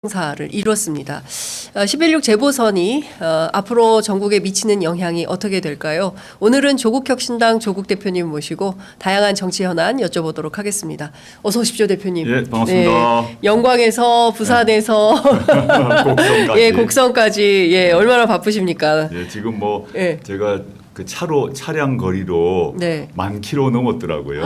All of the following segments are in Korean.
사를 이뤘습니다. 11.6 재보선이 앞으로 전국에 미치는 영향이 어떻게 될까요? 오늘은 조국혁신당 조국 대표님 모시고 다양한 정치 현안 여쭤보도록 하겠습니다. 어서 오십시오, 대표님. 예, 반갑습니다. 네, 영광에서 부산에서 곡성까지. 예, 곡성까지 예, 얼마나 바쁘십니까? 예, 지금 뭐 예. 제가 그 차량 거리로 네. 10,000km 넘었더라고요.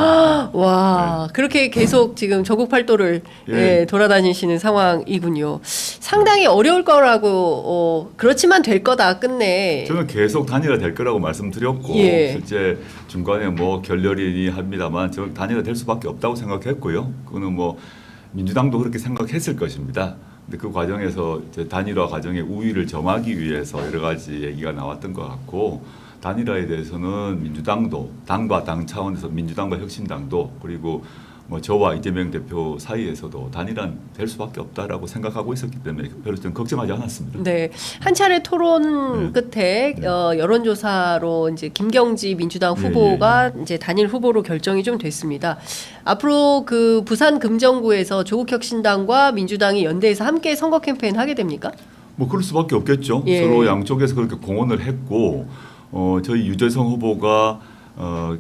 와, 그렇게 계속 지금 전국 팔도를 예. 예, 돌아다니시는 상황이군요. 상당히 어려울 거라고 그렇지만 될 거다 끝내. 저는 계속 단일화 될 거라고 말씀드렸고 예. 실제 중간에 뭐 결렬이니 합니다만 저는 단일화 될 수밖에 없다고 생각했고요. 그거는 뭐 민주당도 그렇게 생각했을 것입니다. 근데 그 과정에서 이제 단일화 과정의 우위를 점하기 위해서 여러 가지 얘기가 나왔던 것 같고, 단일화에 대해서는 민주당도 당과 당 차원에서 민주당과 혁신당도 그리고 뭐 저와 이재명 대표 사이에서도 단일화는 될 수밖에 없다라고 생각하고 있었기 때문에 별로 좀 걱정하지 않았습니다. 네, 한 차례 토론 네. 끝에 네. 여론조사로 이제 김경지 민주당 예, 후보가 이제 단일 후보로 결정이 좀 됐습니다. 앞으로 그 부산 금정구에서 조국혁신당과 민주당이 연대해서 함께 선거 캠페인 하게 됩니까? 뭐 그럴 수밖에 없겠죠. 예. 서로 양쪽에서 그렇게 공언을 했고, 저희 유재성 후보가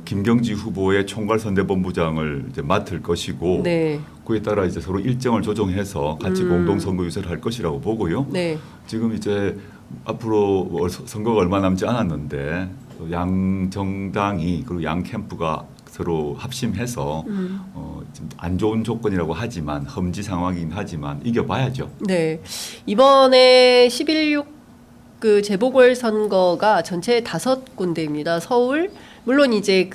김경지 후보의 총괄선대본부장을 이제 맡을 것이고, 네, 그에 따라 이제 서로 일정을 조정해서 같이 공동 선거 유세를 할 것이라고 보고요. 네, 지금 이제 앞으로 선거가 얼마 남지 않았는데 양 정당이 그리고 양 캠프가 서로 합심해서 좀 안 좋은 조건이라고 하지만 험지 상황이긴 하지만 이겨봐야죠. 네. 이번에 11.6 그 재보궐 선거가 전체 5군데입니다. 서울, 물론 이제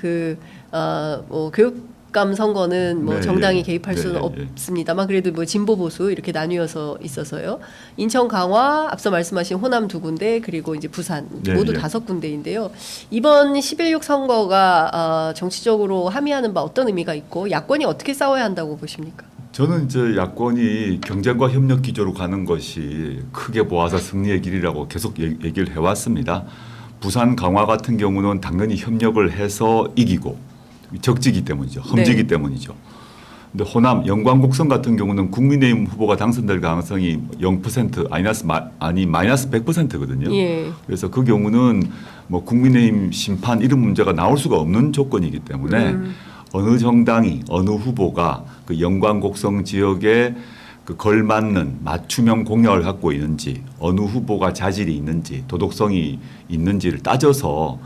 뭐 교육감 선거는 뭐 네, 정당이 예. 개입할 네, 수는 예, 예. 없습니다만 그래도 뭐 진보 보수 이렇게 나뉘어서 있어서요. 인천, 강화, 앞서 말씀하신 호남 2군데 그리고 이제 부산 네, 모두 예. 5군데인데요. 이번 11.6 선거가 정치적으로 함의하는 바 어떤 의미가 있고 야권이 어떻게 싸워야 한다고 보십니까? 저는 이제 야권이 경쟁과 협력 기조로 가는 것이 크게 보아서 승리의 길이라고 계속 얘기를 해왔습니다. 부산, 강화 같은 경우는 당연히 협력을 해서 이기고 적지기 때문이죠. 험지기 네. 때문이죠. 근데 호남, 영광, 곡성 같은 경우는 국민의힘 후보가 당선될 가능성이 0% 마이너스 100%거든요. 예. 그래서 그 경우는 뭐 국민의힘 심판 이런 문제가 나올 수가 없는 조건이기 때문에 어느 정당이 어느 후보가 그 영광 곡성 지역에 그 걸맞는 맞춤형 공약을 갖고 있는지, 어느 후보가 자질이 있는지, 도덕성이 있는지를 따져서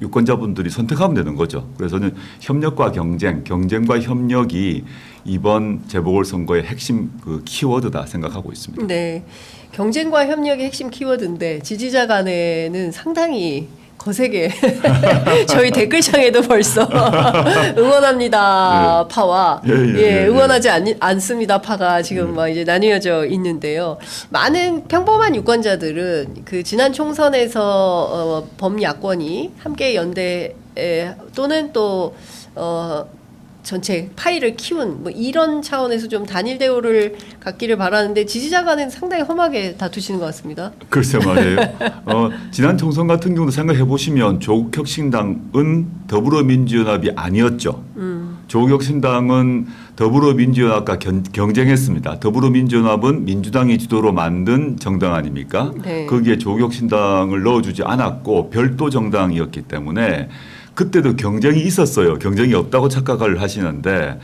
유권자분들이 선택하면 되는 거죠. 그래서 저는 협력과 경쟁과 협력이 이번 재보궐선거의 핵심 그 키워드다 생각하고 있습니다. 네, 경쟁과 협력의 핵심 키워드인데 지지자 간에는 상당히 거세게 저희 댓글창에도 벌써 응원합니다 파와 응원하지 않습니다 파가 지금 막 이제 나뉘어져 있는데요. 많은 평범한 유권자들은 그 지난 총선에서 범야권이 함께 연대 또는 또 전체 파이를 키운 뭐 이런 차원에서 좀 단일 대우를 갖기를 바라는데 지지자 간은 상당히 험하게 다투시는 것 같습니다. 글쎄 말이에요. 지난 총선 같은 경우도 생각해 보시면 조국혁신당은 더불어민주연합이 아니었죠. 조국혁신당은 더불어민주연합과 경쟁했습니다. 더불어민주연합은 민주당이 주도로 만든 정당 아닙니까? 네. 거기에 조국혁신당을 넣어주지 않았고 별도 정당이었기 때문에 그때도 경쟁이 있었어요. 경쟁이 없다고 착각을 하시는데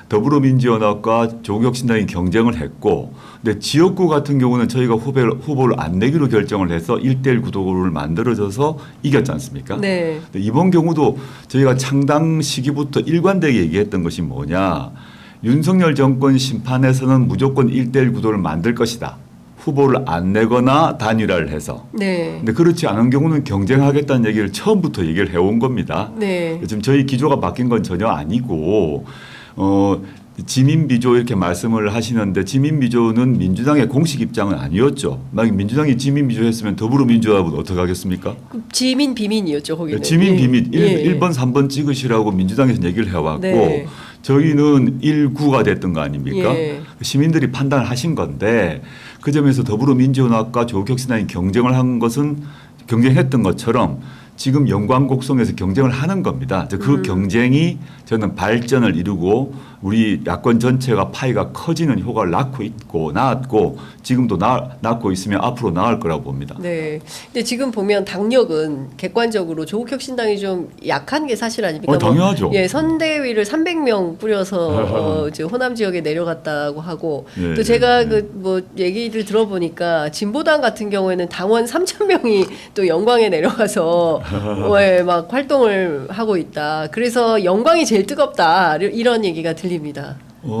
더불어민주연합과 조국혁신당이 경쟁을 했고, 근데 지역구 같은 경우는 저희가 후보를 안 내기로 결정을 해서 1대1 구도를 만들어져서 이겼지 않습니까? 네. 근데 이번 경우도 저희가 창당 시기부터 일관되게 얘기했던 것이 뭐냐. 윤석열 정권 심판에서는 무조건 1대1 구도를 만들 것이다. 후보를 안 내거나 단일화를 해서. 네. 근데 그렇지 않은 경우는 경쟁하겠다는 얘기를 처음부터 얘기를 해온 겁니다. 네. 지금 저희 기조가 바뀐 건 전혀 아니고, 지민비조 이렇게 말씀을 하시는데 지민비조는 민주당의 공식 입장은 아니었죠. 만약 민주당이 지민비조 했으면 더불어민주연합은 어떻게 하겠습니까? 지민 비민이었죠 거기는. 지민 비민 예. 1번 3번 찍으시라고 민주당에서 얘기를 해왔고 네. 저희는 1구가 됐던 거 아닙니까? 예. 시민들이 판단을 하신 건데 그 점에서 더불어민주연합과 조국혁신당이 경쟁을 한 것은 경쟁했던 것처럼 지금 영광 곡성에서 경쟁을 하는 겁니다. 그 경쟁이 저는 발전을 이루고 우리 야권 전체가 파이가 커지는 효과를 낳았고 지금도 낳고 있으면 앞으로 나을 거라고 봅니다. 네. 근데 지금 보면 당력은 객관적으로 조국혁 신당이 좀 약한 게 사실 아닙니까? 당연하죠. 예, 선대위를 300명 뿌려서 이제 호남 지역에 내려갔다고 하고 예, 또 제가 예. 그 뭐 얘기를 들어보니까 진보당 같은 경우에는 당원 3,000명이 또 영광에 내려가서 예, 막 활동을 하고 있다. 그래서 영광이 제일 뜨겁다. 이런 얘기가 들립니다.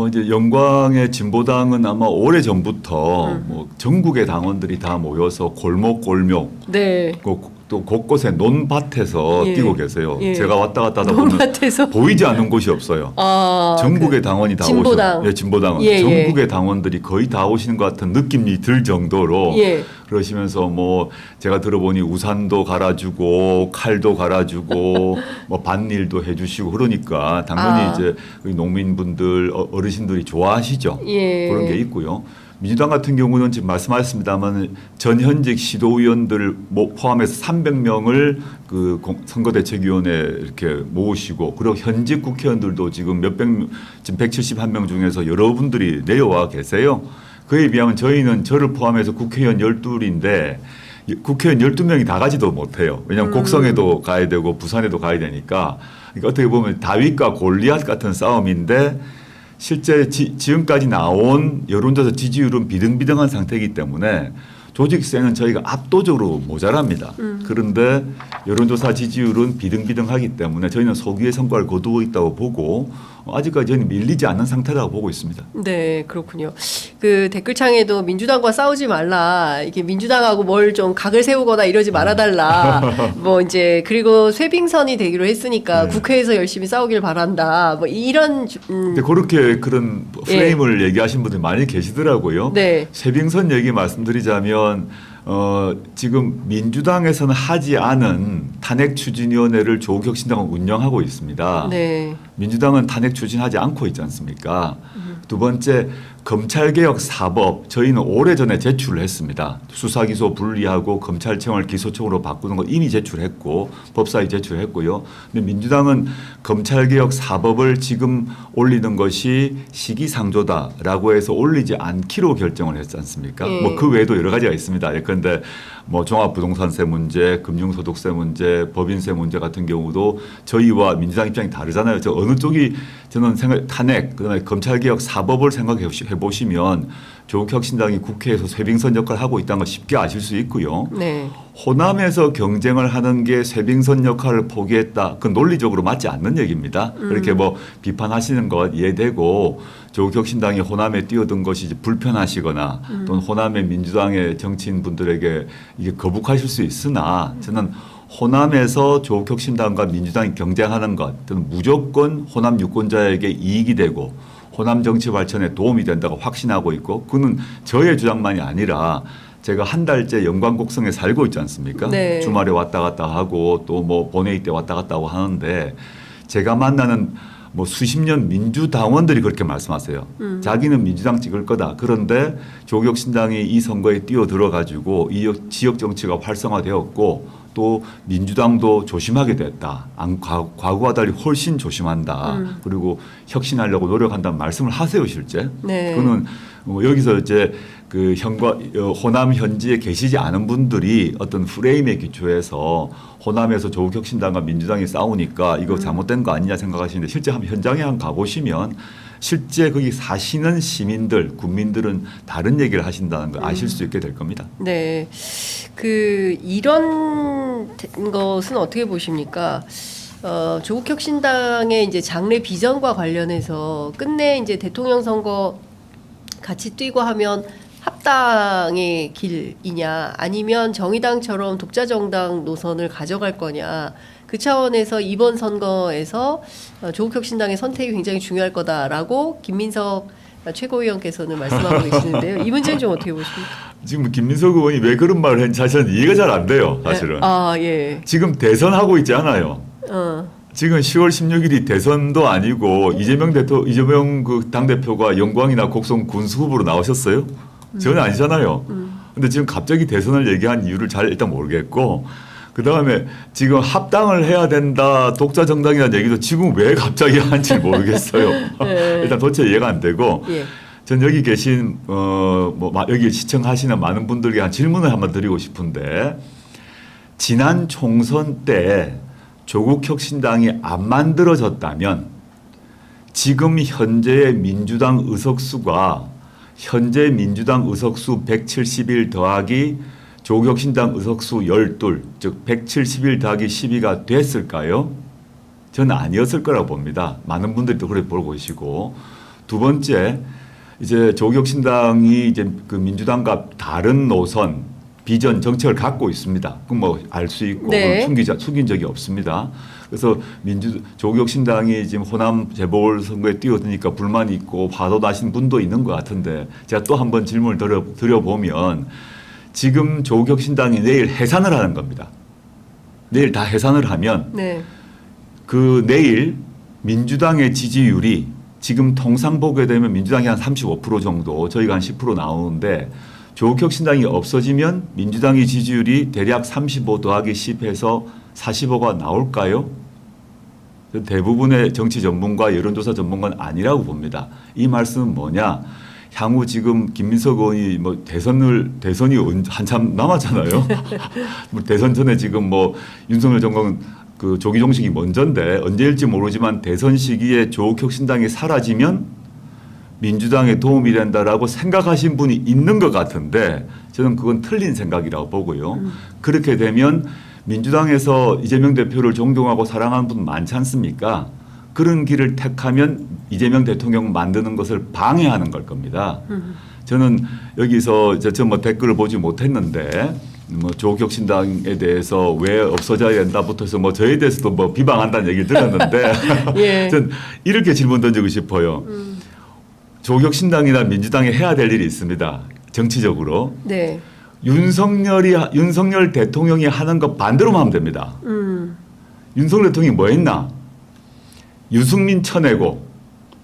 이제 영광의 진보당은 아마 오래 전부터 뭐 전국의 당원들이 다 모여서 골목 네. 또 곳곳에 논밭에서 예. 뛰고 계세요. 예. 제가 왔다 갔다 하다 보면 논밭에서 보이지 않는 곳이 없어요. 전국의 당원이 다 진보당. 오셔. 예, 진보당은 예, 전국의 당원들이 거의 다 오시는 것 같은 느낌이 들 정도로 예. 그러시면서 뭐 제가 들어보니 우산도 갈아주고 칼도 갈아주고 뭐 밭일도 해주시고 그러니까 당연히 이제 우리 농민분들 어르신들이 좋아하시죠. 예. 그런 게 있고요. 민주당 같은 경우는 지금 말씀하셨습니다만 전현직 시도의원들 포함해서 300명을 그 선거대책위원회에 이렇게 모으시고 그리고 현직 국회의원들도 지금 지금 171명 중에서 여러분들이 내려와 계세요. 그에 비하면 저희는 저를 포함해서 국회의원 12인데 국회의원 12명이 다 가지도 못해요. 왜냐하면 곡성에도 가야 되고 부산에도 가야 되니까 그러니까 어떻게 보면 다윗과 골리앗 같은 싸움인데 실제 지금까지 나온 여론조사 지지율은 비등비등한 상태이기 때문에 조직세는 저희가 압도적으로 모자랍니다. 그런데 여론조사 지지율은 비등비등하기 때문에 저희는 소기의 성과를 거두고 있다고 보고 아직까지 저희는 밀리지 않는 상태라고 보고 있습니다. 네, 그렇군요. 그 댓글창에도 민주당과 싸우지 말라. 이게 민주당하고 뭘 좀 각을 세우거나 이러지 말아달라. 뭐 이제 그리고 쇄빙선이 되기로 했으니까 네. 국회에서 열심히 싸우길 바란다. 뭐 이런 근데 그렇게 그런 프레임을 얘기하신 분들이 많이 계시더라고요. 네. 쇄빙선 얘기 말씀드리자면 지금 민주당에서는 하지 않은 탄핵추진위원회를 조국혁 신당은 운영하고 있습니다. 네. 민주당은 탄핵 추진하지 않고 있지 않습니까? 두 번째 검찰개혁 4법 저희는 오래전에 제출을 했습니다. 수사기소 분리하고 검찰청을 기소청으로 바꾸는 거 이미 제출했고 법사위 제출했고요. 근데 민주당은 검찰개혁 4법을 지금 올리는 것이 시기상조다라고 해서 올리지 않기로 결정을 했지 않습니까? 예. 뭐 그 외에도 여러 가지가 있습니다. 예컨대 뭐 종합부동산세 문제, 금융소득세 문제, 법인세 문제 같은 경우도 저희와 민주당 입장이 다르잖아요. 저 어느 쪽이 저는 탄핵, 그다음에 검찰개혁 4법을 생각해 보시면 조국혁 신당이 국회에서 쇄빙선 역할을 하고 있다는 걸 쉽게 아실 수 있고요. 네. 호남에서 경쟁을 하는 게 쇄빙선 역할을 포기했다. 그건 논리적으로 맞지 않는 얘기입니다. 그렇게 뭐 비판하시는 것 이해되고 조국혁 신당이 호남에 뛰어든 것이 불편하시거나 또는 호남의 민주당의 정치인분들에게 이게 거북하실 수 있으나 저는 호남에서 조국혁 신당과 민주당이 경쟁하는 것 또는 무조건 호남 유권자에게 이익이 되고 호남 정치 발전에 도움이 된다고 확신하고 있고 그는 저의 주장만이 아니라 제가 한 달째 영광 곡성에 살고 있지 않습니까? 네. 주말에 왔다 갔다 하고 또 뭐 본회의 때 왔다 갔다 하고 하는데 제가 만나는 뭐 수십 년 민주당원들이 그렇게 말씀하세요. 자기는 민주당 찍을 거다. 그런데 조국혁 신당이 이 선거에 뛰어들어 가지고 이 지역 정치가 활성화되었고 또 민주당도 조심하게 됐다. 과거와 달리 훨씬 조심한다. 그리고 혁신하려고 노력한다는 말씀을 하세요, 실제. 네. 그거는 여기서 이제 그 호남 현지에 계시지 않은 분들이 어떤 프레임에 기초해서 호남에서 조국혁 신당과 민주당이 싸우니까 이거 잘못된 거 아니냐 생각하시는데 실제 현장에 가보시면 실제 거기 사시는 시민들, 국민들은 다른 얘기를 하신다는 걸 아실 수 있게 될 겁니다. 네. 그 이런 것은 어떻게 보십니까? 조국혁 신당의 이제 장래 비전과 관련해서 끝내 이제 대통령 선거 같이 뛰고 하면 합당의 길이냐 아니면 정의당처럼 독자 정당 노선을 가져갈 거냐 그 차원에서 이번 선거에서 조국혁 신당의 선택이 굉장히 중요할 거다라고 김민석 최고위원께서는 말씀하고 계시는데요. 이 문제는 좀 어떻게 보십니까? 지금 김민석 의원이 왜 그런 말을 했는지 사실은 이해가 잘 안 돼요. 사실은. 예. 지금 대선하고 있지 않아요. 지금 10월 16일이 대선도 아니고 이재명 그 당대표가 영광이나 곡성 군수 후보로 나오셨어요? 전혀 아니잖아요. 근데 지금 갑자기 대선을 얘기한 이유를 잘 일단 모르겠고 그다음에 지금 합당을 해야 된다 독자 정당이라는 얘기도 지금 왜 갑자기 하는지 모르겠어요. 네. 일단 도대체 이해가 안 되고 예. 전 여기 계신 여기 시청하시는 많은 분들께 한 질문을 한번 드리고 싶은데 지난 총선 때 조국혁신당이 안 만들어졌다면 지금 현재의 민주당 의석수가 현재 민주당 의석수 171 더하기 조국혁신당 의석수 12, 즉 171 더하기 12가 됐을까요? 저는 아니었을 거라고 봅니다. 많은 분들이 또 그렇게 보고 계시고 두 번째 이제 조국혁신당이 이제 그 민주당과 다른 노선, 비전, 정책을 갖고 있습니다. 그건 뭐 알 수 있고 네. 숨긴 적이 없습니다. 그래서 조국혁신당이 지금 호남 재보궐선거에 뛰어드니까 불만이 있고 화도 나신 분도 있는 것 같은데 제가 또 한번 질문을 드려보면 지금 조국혁신당이 내일 해산을 하는 겁니다. 내일 다 해산을 하면 네. 그 내일 민주당의 지지율이 지금 통상 보게 되면 민주당이 한 35% 정도 저희가 한 10% 나오는데 조국혁신당이 없어지면 민주당의 지지율이 대략 35 더하기 10해서 45가 나올까요? 대부분의 정치 전문가 여론조사 전문가는 아니라고 봅니다. 이 말씀은 뭐냐? 향후 지금 김민석 의원이 뭐 대선이 한참 남았잖아요. 대선 전에 지금 뭐 윤석열 정권은 그 조기 종식이 먼저인데 언제일지 모르지만 대선 시기에 조국혁신당이 사라지면 민주당에 도움이 된다라고 생각하신 분이 있는 것 같은데 저는 그건 틀린 생각이라고 보고요. 그렇게 되면 민주당에서 이재명 대표를 존경하고 사랑하는 분 많지 않습니까? 그런 길을 택하면 이재명 대통령 만드는 것을 방해하는 걸 겁니다. 저는 여기서 저 뭐 댓글을 보지 못했는데 뭐 조국혁신당에 대해서 왜 없어져야 된다부터 해서 뭐 저에 대해서도 뭐 비방한다는 얘기를 들었는데 예. 전 이렇게 질문 던지고 싶어요. 조국혁신당이나 민주당이 해야 될 일이 있습니다. 정치적으로. 네. 윤석열 대통령이 하는 거 반대로만 하면 됩니다. 윤석열 대통령이 뭐 했나? 유승민 쳐내고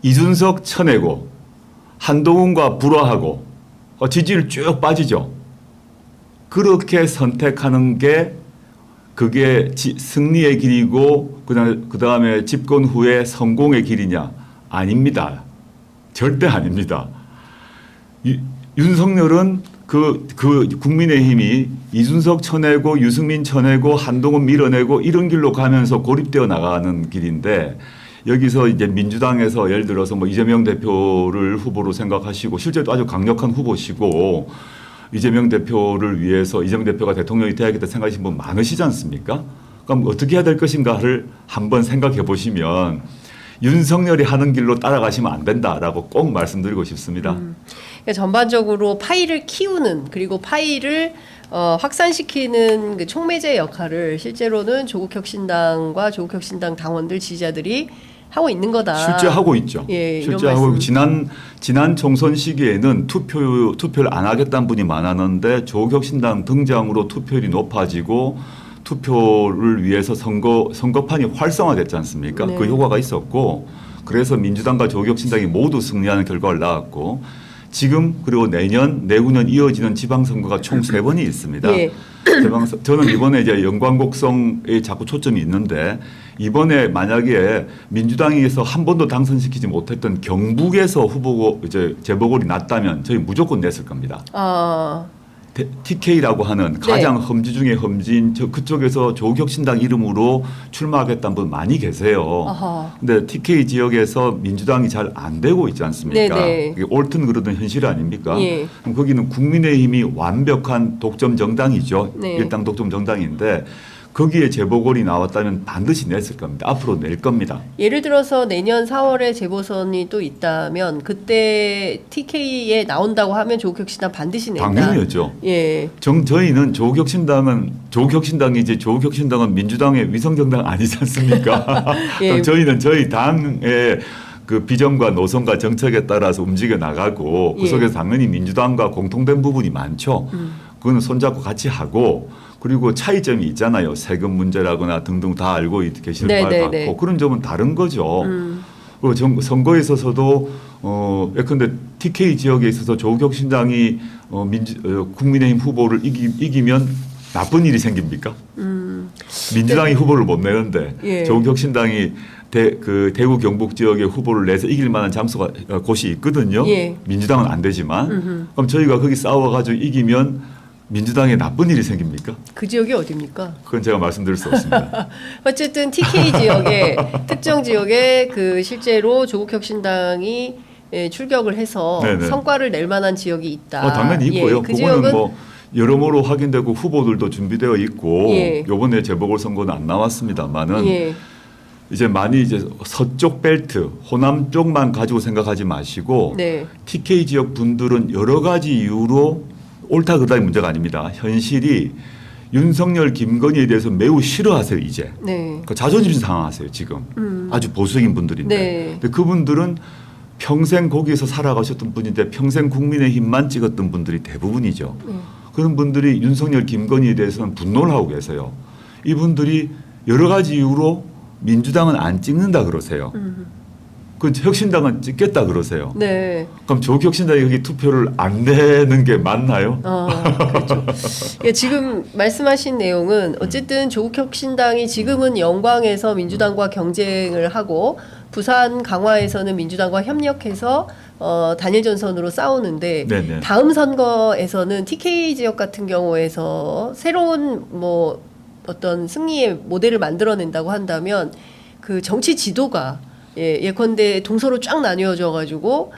이준석 쳐내고 한동훈과 불화하고 지지율 쭉 빠지죠. 그렇게 선택하는 게 그게 승리의 길이고 그다음에 집권 후에 성공의 길이냐? 아닙니다. 절대 아닙니다. 윤석열은 그 국민의힘이 이준석 쳐내고 유승민 쳐내고 한동훈 밀어내고 이런 길로 가면서 고립되어 나가는 길인데 여기서 이제 민주당에서 예를 들어서 뭐 이재명 대표를 후보로 생각하시고 실제로 아주 강력한 후보시고 이재명 대표를 위해서 이재명 대표가 대통령이 돼야겠다 생각하시는 분 많으시지 않습니까? 그럼 어떻게 해야 될 것인가를 한번 생각해 보시면 윤석열이 하는 길로 따라가시면 안 된다라고 꼭 말씀드리고 싶습니다. 그러니까 전반적으로 파이를 키우는 그리고 파이를 확산시키는 그 촉매제 역할을 실제로는 조국혁신당과 조국혁신당 당원들 지지자들이 하고 있는 거다. 실제 하고 있죠. 예, 실제 하고 지난 총선 시기에는 투표를 안 하겠다는 분이 많았는데 조국혁신당 등장으로 투표율이 높아지고 투표를 위해서 선거판이 활성화됐지 않습니까? 네. 그 효과가 있었고 그래서 민주당과 조국혁신당이 모두 승리하는 결과를 낳았고 지금 그리고 내년, 내후년 이어지는 지방선거가 총 3번이 있습니다. 예. 저는 이번에 이제 영광곡성에 자꾸 초점이 있는데 이번에 만약에 민주당에서 한 번도 당선시키지 못했던 경북에서 후보고 이제 재보궐이 났다면 저희 무조건 냈을 겁니다. TK라고 하는 가장 네. 험지 중에 험지인 그쪽에서 조국혁신당 이름으로 출마하겠다는 분 많이 계세요. 근데 TK 지역에서 민주당이 잘 안 되고 있지 않습니까? 네네. 이게 옳든 그러든 현실 아닙니까? 예. 그럼 거기는 국민의힘이 완벽한 독점 정당이죠. 네. 일당 독점 정당인데 거기에 재보궐이 나왔다면 반드시 냈을 겁니다. 앞으로 낼 겁니다. 예를 들어서 내년 4월에 재보선이 또 있다면 그때 TK에 나온다고 하면 조국혁신당 반드시 낸다. 당연히죠. 예. 저희는 조국혁신당은 민주당의 위성정당 아니지 않습니까? 예. 저희는 저희 당의 그 비전과 노선과 정책에 따라서 움직여 나가고 그 예. 속에서 당연히 민주당과 공통된 부분이 많죠. 그거는 손잡고 같이 하고 그리고 차이점이 있잖아요. 세금 문제라거나 등등 다 알고 계실 것 같고 그런 점은 다른 거죠. 그리고 선거에 있어서도 예컨대 TK 지역에 있어서 조국혁신당이 국민의힘 후보를 이기면 나쁜 일이 생깁니까? 민주당이 후보를 못 내는데 예. 조국혁신당이 대구 경북 지역에 후보를 내서 이길 만한 장소가 곳이 있거든요. 예. 민주당은 안 되지만 그럼 저희가 거기 싸워가지고 이기면 민주당에 나쁜 일이 생깁니까? 그 지역이 어디입니까? 그건 제가 말씀드릴 수 없습니다. 어쨌든 TK 지역에 특정 지역에 그 실제로 조국혁신당이 출격을 해서 네네. 성과를 낼 만한 지역이 있다. 당연히 있고요. 그 그거는 지역은 뭐 여러모로 확인되고 후보들도 준비되어 있고 예. 요번에 재보궐선거는 안 나왔습니다만은 예. 이제 많이 이제 서쪽 벨트, 호남 쪽만 가지고 생각하지 마시고 네. TK 지역 분들은 여러 가지 이유로 옳다 그르다의 문제가 아닙니다. 현실이 윤석열, 김건희에 대해서 매우 싫어하세요 이제. 네. 그 자존심 상하세요 지금. 아주 보수적인 분들인데. 네. 근데 그분들은 평생 거기에서 살아가셨던 분인데 평생 국민의힘만 찍었던 분들이 대부분이죠. 그런 분들이 윤석열, 김건희에 대해서는 분노를 하고 계세요. 이분들이 여러 가지 이유로 민주당은 안 찍는다 그러세요. 그 혁신당은 찍겠다 그러세요. 네. 그럼 조국혁신당이 여기 투표를 안 내는 게 맞나요? 그렇죠. 예, 지금 말씀하신 내용은 어쨌든 조국혁신당이 지금은 영광에서 민주당과 경쟁을 하고 부산 강화에서는 민주당과 협력해서 단일 전선으로 싸우는데 네네. 다음 선거에서는 TK 지역 같은 경우에서 새로운 뭐 어떤 승리의 모델을 만들어낸다고 한다면 그 정치 지도가 예컨대 동서로 쫙 나뉘어져 가지고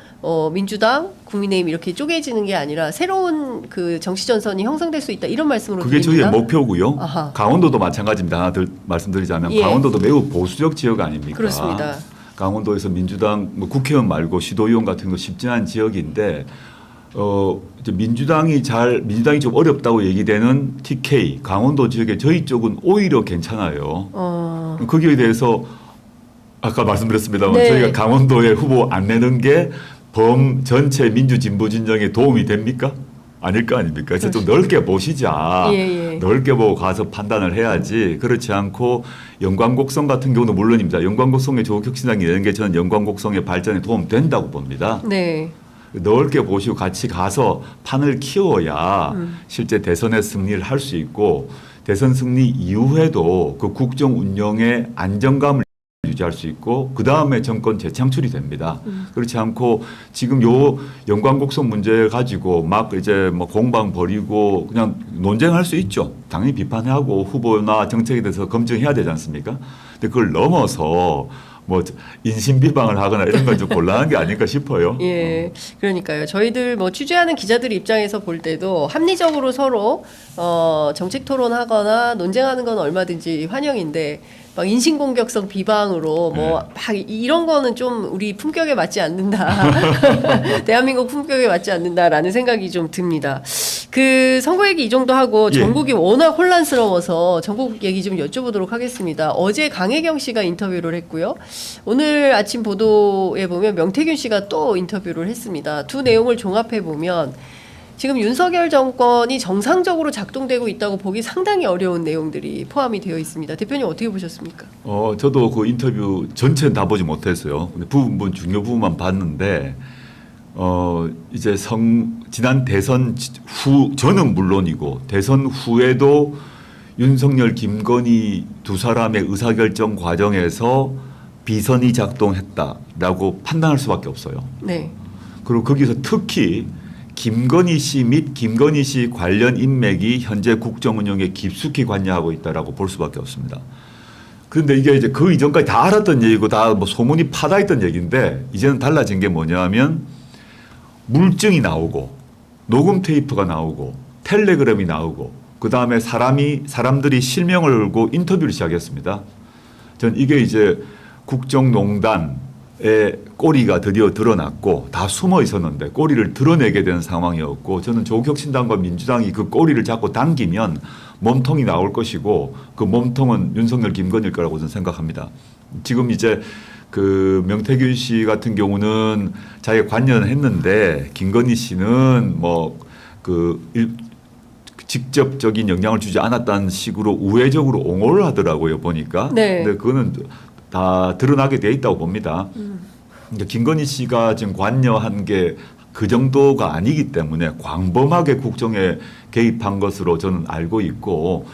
민주당, 국민의힘 이렇게 쪼개지는 게 아니라 새로운 그 정치 전선이 형성될 수 있다 이런 말씀으로 그게 드립니다. 저희의 목표고요. 아하. 강원도도 마찬가지입니다. 하나 더 말씀드리자면 예. 강원도도 매우 보수적 지역 아닙니까? 그렇습니다. 강원도에서 민주당 뭐 국회의원 말고 시도의원 같은 거 쉽지 않은 지역인데 이제 민주당이 좀 어렵다고 얘기되는 TK 강원도 지역에 저희 쪽은 오히려 괜찮아요. 거기에 대해서 아까 말씀드렸습니다만 네. 저희가 강원도에 후보 안 내는 게 범 전체 민주 진보 진영에 도움이 됩니까? 아닐 거 아닙니까? 그래서 좀 넓게 보시자. 예. 넓게 보고 가서 판단을 해야지. 그렇지 않고 영광곡성 같은 경우는 물론입니다. 영광곡성에 조국혁신당이 내는 게 저는 영광곡성의 발전에 도움된다고 봅니다. 네. 넓게 보시고 같이 가서 판을 키워야 실제 대선에 승리를 할 수 있고 대선 승리 이후에도 그 국정 운영의 안정감을 유지할 수 있고 그 다음에 정권 재창출이 됩니다. 그렇지 않고 지금 요 영광곡성 문제 가지고 막 이제 뭐 공방 벌이고 그냥 논쟁할 수 있죠. 당연히 비판하고 후보나 정책에 대해서 검증해야 되지 않습니까? 근데 그걸 넘어서 뭐 인신 비방을 하거나 이런 건 좀 곤란한 게 아닐까 싶어요. 예, 그러니까요. 저희들 뭐 취재하는 기자들 입장에서 볼 때도 합리적으로 서로 정책 토론하거나 논쟁하는 건 얼마든지 환영인데 막 인신공격성 비방으로 뭐 막 이런 거는 좀 우리 품격에 맞지 않는다. 대한민국 품격에 맞지 않는다라는 생각이 좀 듭니다. 그 선거 얘기 이 정도 하고 예. 전국이 워낙 혼란스러워서 전국 얘기 좀 여쭤보도록 하겠습니다. 어제 강혜경 씨가 인터뷰를 했고요. 오늘 아침 보도에 보면 명태균 씨가 또 인터뷰를 했습니다. 두 내용을 종합해 보면 지금 윤석열 정권이 정상적으로 작동되고 있다고 보기 상당히 어려운 내용들이 포함이 되어 있습니다. 대표님 어떻게 보셨습니까? 저도 그 인터뷰 전체는 다 보지 못했어요. 근데 중요 부분만 봤는데 이제 지난 대선 후 저는 물론이고 대선 후에도 윤석열, 김건희 두 사람의 의사결정 과정에서 비선이 작동했다라고 판단할 수밖에 없어요. 네. 그리고 거기서 특히 김건희 씨 및 김건희 씨 관련 인맥이 현재 국정 운영에 깊숙이 관여하고 있다라고 볼 수밖에 없습니다. 그런데 이게 이제 그 이전까지 다 알았던 얘기고 다 뭐 소문이 파다했던 얘기인데 이제는 달라진 게 뭐냐면 물증이 나오고 녹음 테이프가 나오고 텔레그램이 나오고 그 다음에 사람들이 실명을 걸고 인터뷰를 시작했습니다. 전 이게 이제 국정농단의 꼬리가 드디어 드러났고 다 숨어 있었는데 꼬리를 드러내게 된 상황이었고 저는 조국혁신당과 민주당이 그 꼬리를 잡고 당기면 몸통이 나올 것이고 그 몸통은 윤석열, 김건희일 거라고 저는 생각합니다. 지금 이제 그 명태균 씨 같은 경우는 자기가 관여는 했는데 김건희 씨는 뭐 직접적인 영향을 주지 않았다는 식으로 우회적으로 옹호를 하더라고요 보니까. 네. 근데 그거는 다 드러나게 돼 있다고 봅니다. 근데 김건희 씨가 지금 관여한 게 그 정도가 아니기 때문에 광범하게 국정에 개입한 것으로 저는 알고 있고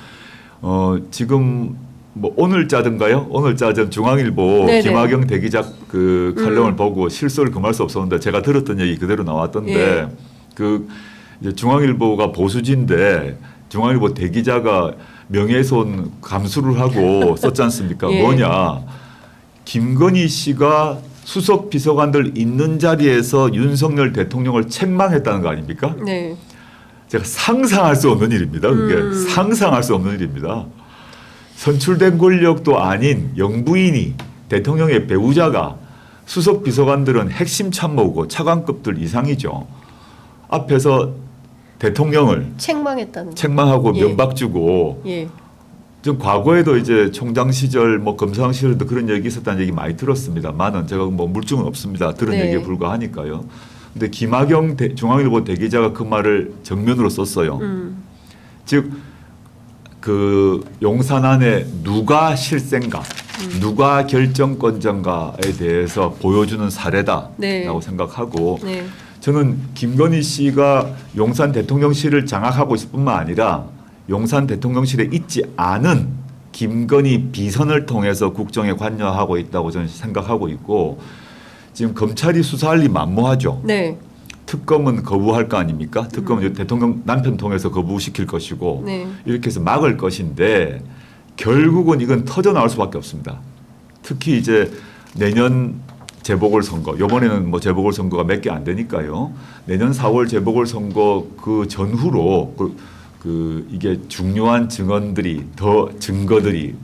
지금 뭐 오늘자든가요? 오늘자든 중앙일보 네네. 김학영 대기자 그 칼럼을 보고 실소를 금할 수 없었는데 제가 들었던 얘기 그대로 나왔던데 예. 그 이제 중앙일보가 보수지인데 중앙일보 대기자가 명예훼손 감수를 하고 썼지 않습니까? 예. 뭐냐? 김건희 씨가 수석 비서관들 있는 자리에서 윤석열 대통령을 책망했다는 거 아닙니까? 네. 제가 상상할 수 없는 일입니다. 그게 상상할 수 없는 일입니다. 선출된 권력도 아닌 영부인이 대통령의 배우자가 수석 비서관들은 핵심 참모고 차관급들 이상이죠. 앞에서 대통령을 책망했다는 거. 책망하고 예. 면박 주고 예. 좀 과거에도 이제 총장 시절 뭐 검사장 시절도 그런 얘기 있었다는 얘기 많이 들었습니다만은 제가 뭐 물증은 없습니다. 들은 네. 얘기에 불과하니까요. 근데 김학영 중앙일보 대기자가 그 말을 정면으로 썼어요. 즉 그 용산 안에 누가 실세인가, 누가 결정권자인가에 대해서 보여주는 사례다라고 네. 생각하고 네. 저는 김건희 씨가 용산 대통령실을 장악하고 있을 뿐만 아니라 용산 대통령실에 있지 않은 김건희 비선을 통해서 국정에 관여하고 있다고 저는 생각하고 있고 지금 검찰이 수사할 리 만무하죠. 네. 특검은 거부할 거 아닙니까? 특검은 대통령 남편 통해서 거부시킬 것이고 네. 이렇게 해서 막을 것인데 결국은 이건 터져 나올 수밖에 없습니다. 특히 이제 내년 재보궐선거, 이번에는 뭐 재보궐선거가 몇 개 안 되니까요. 내년 4월 재보궐선거 그 전후로 이게 중요한 증거들이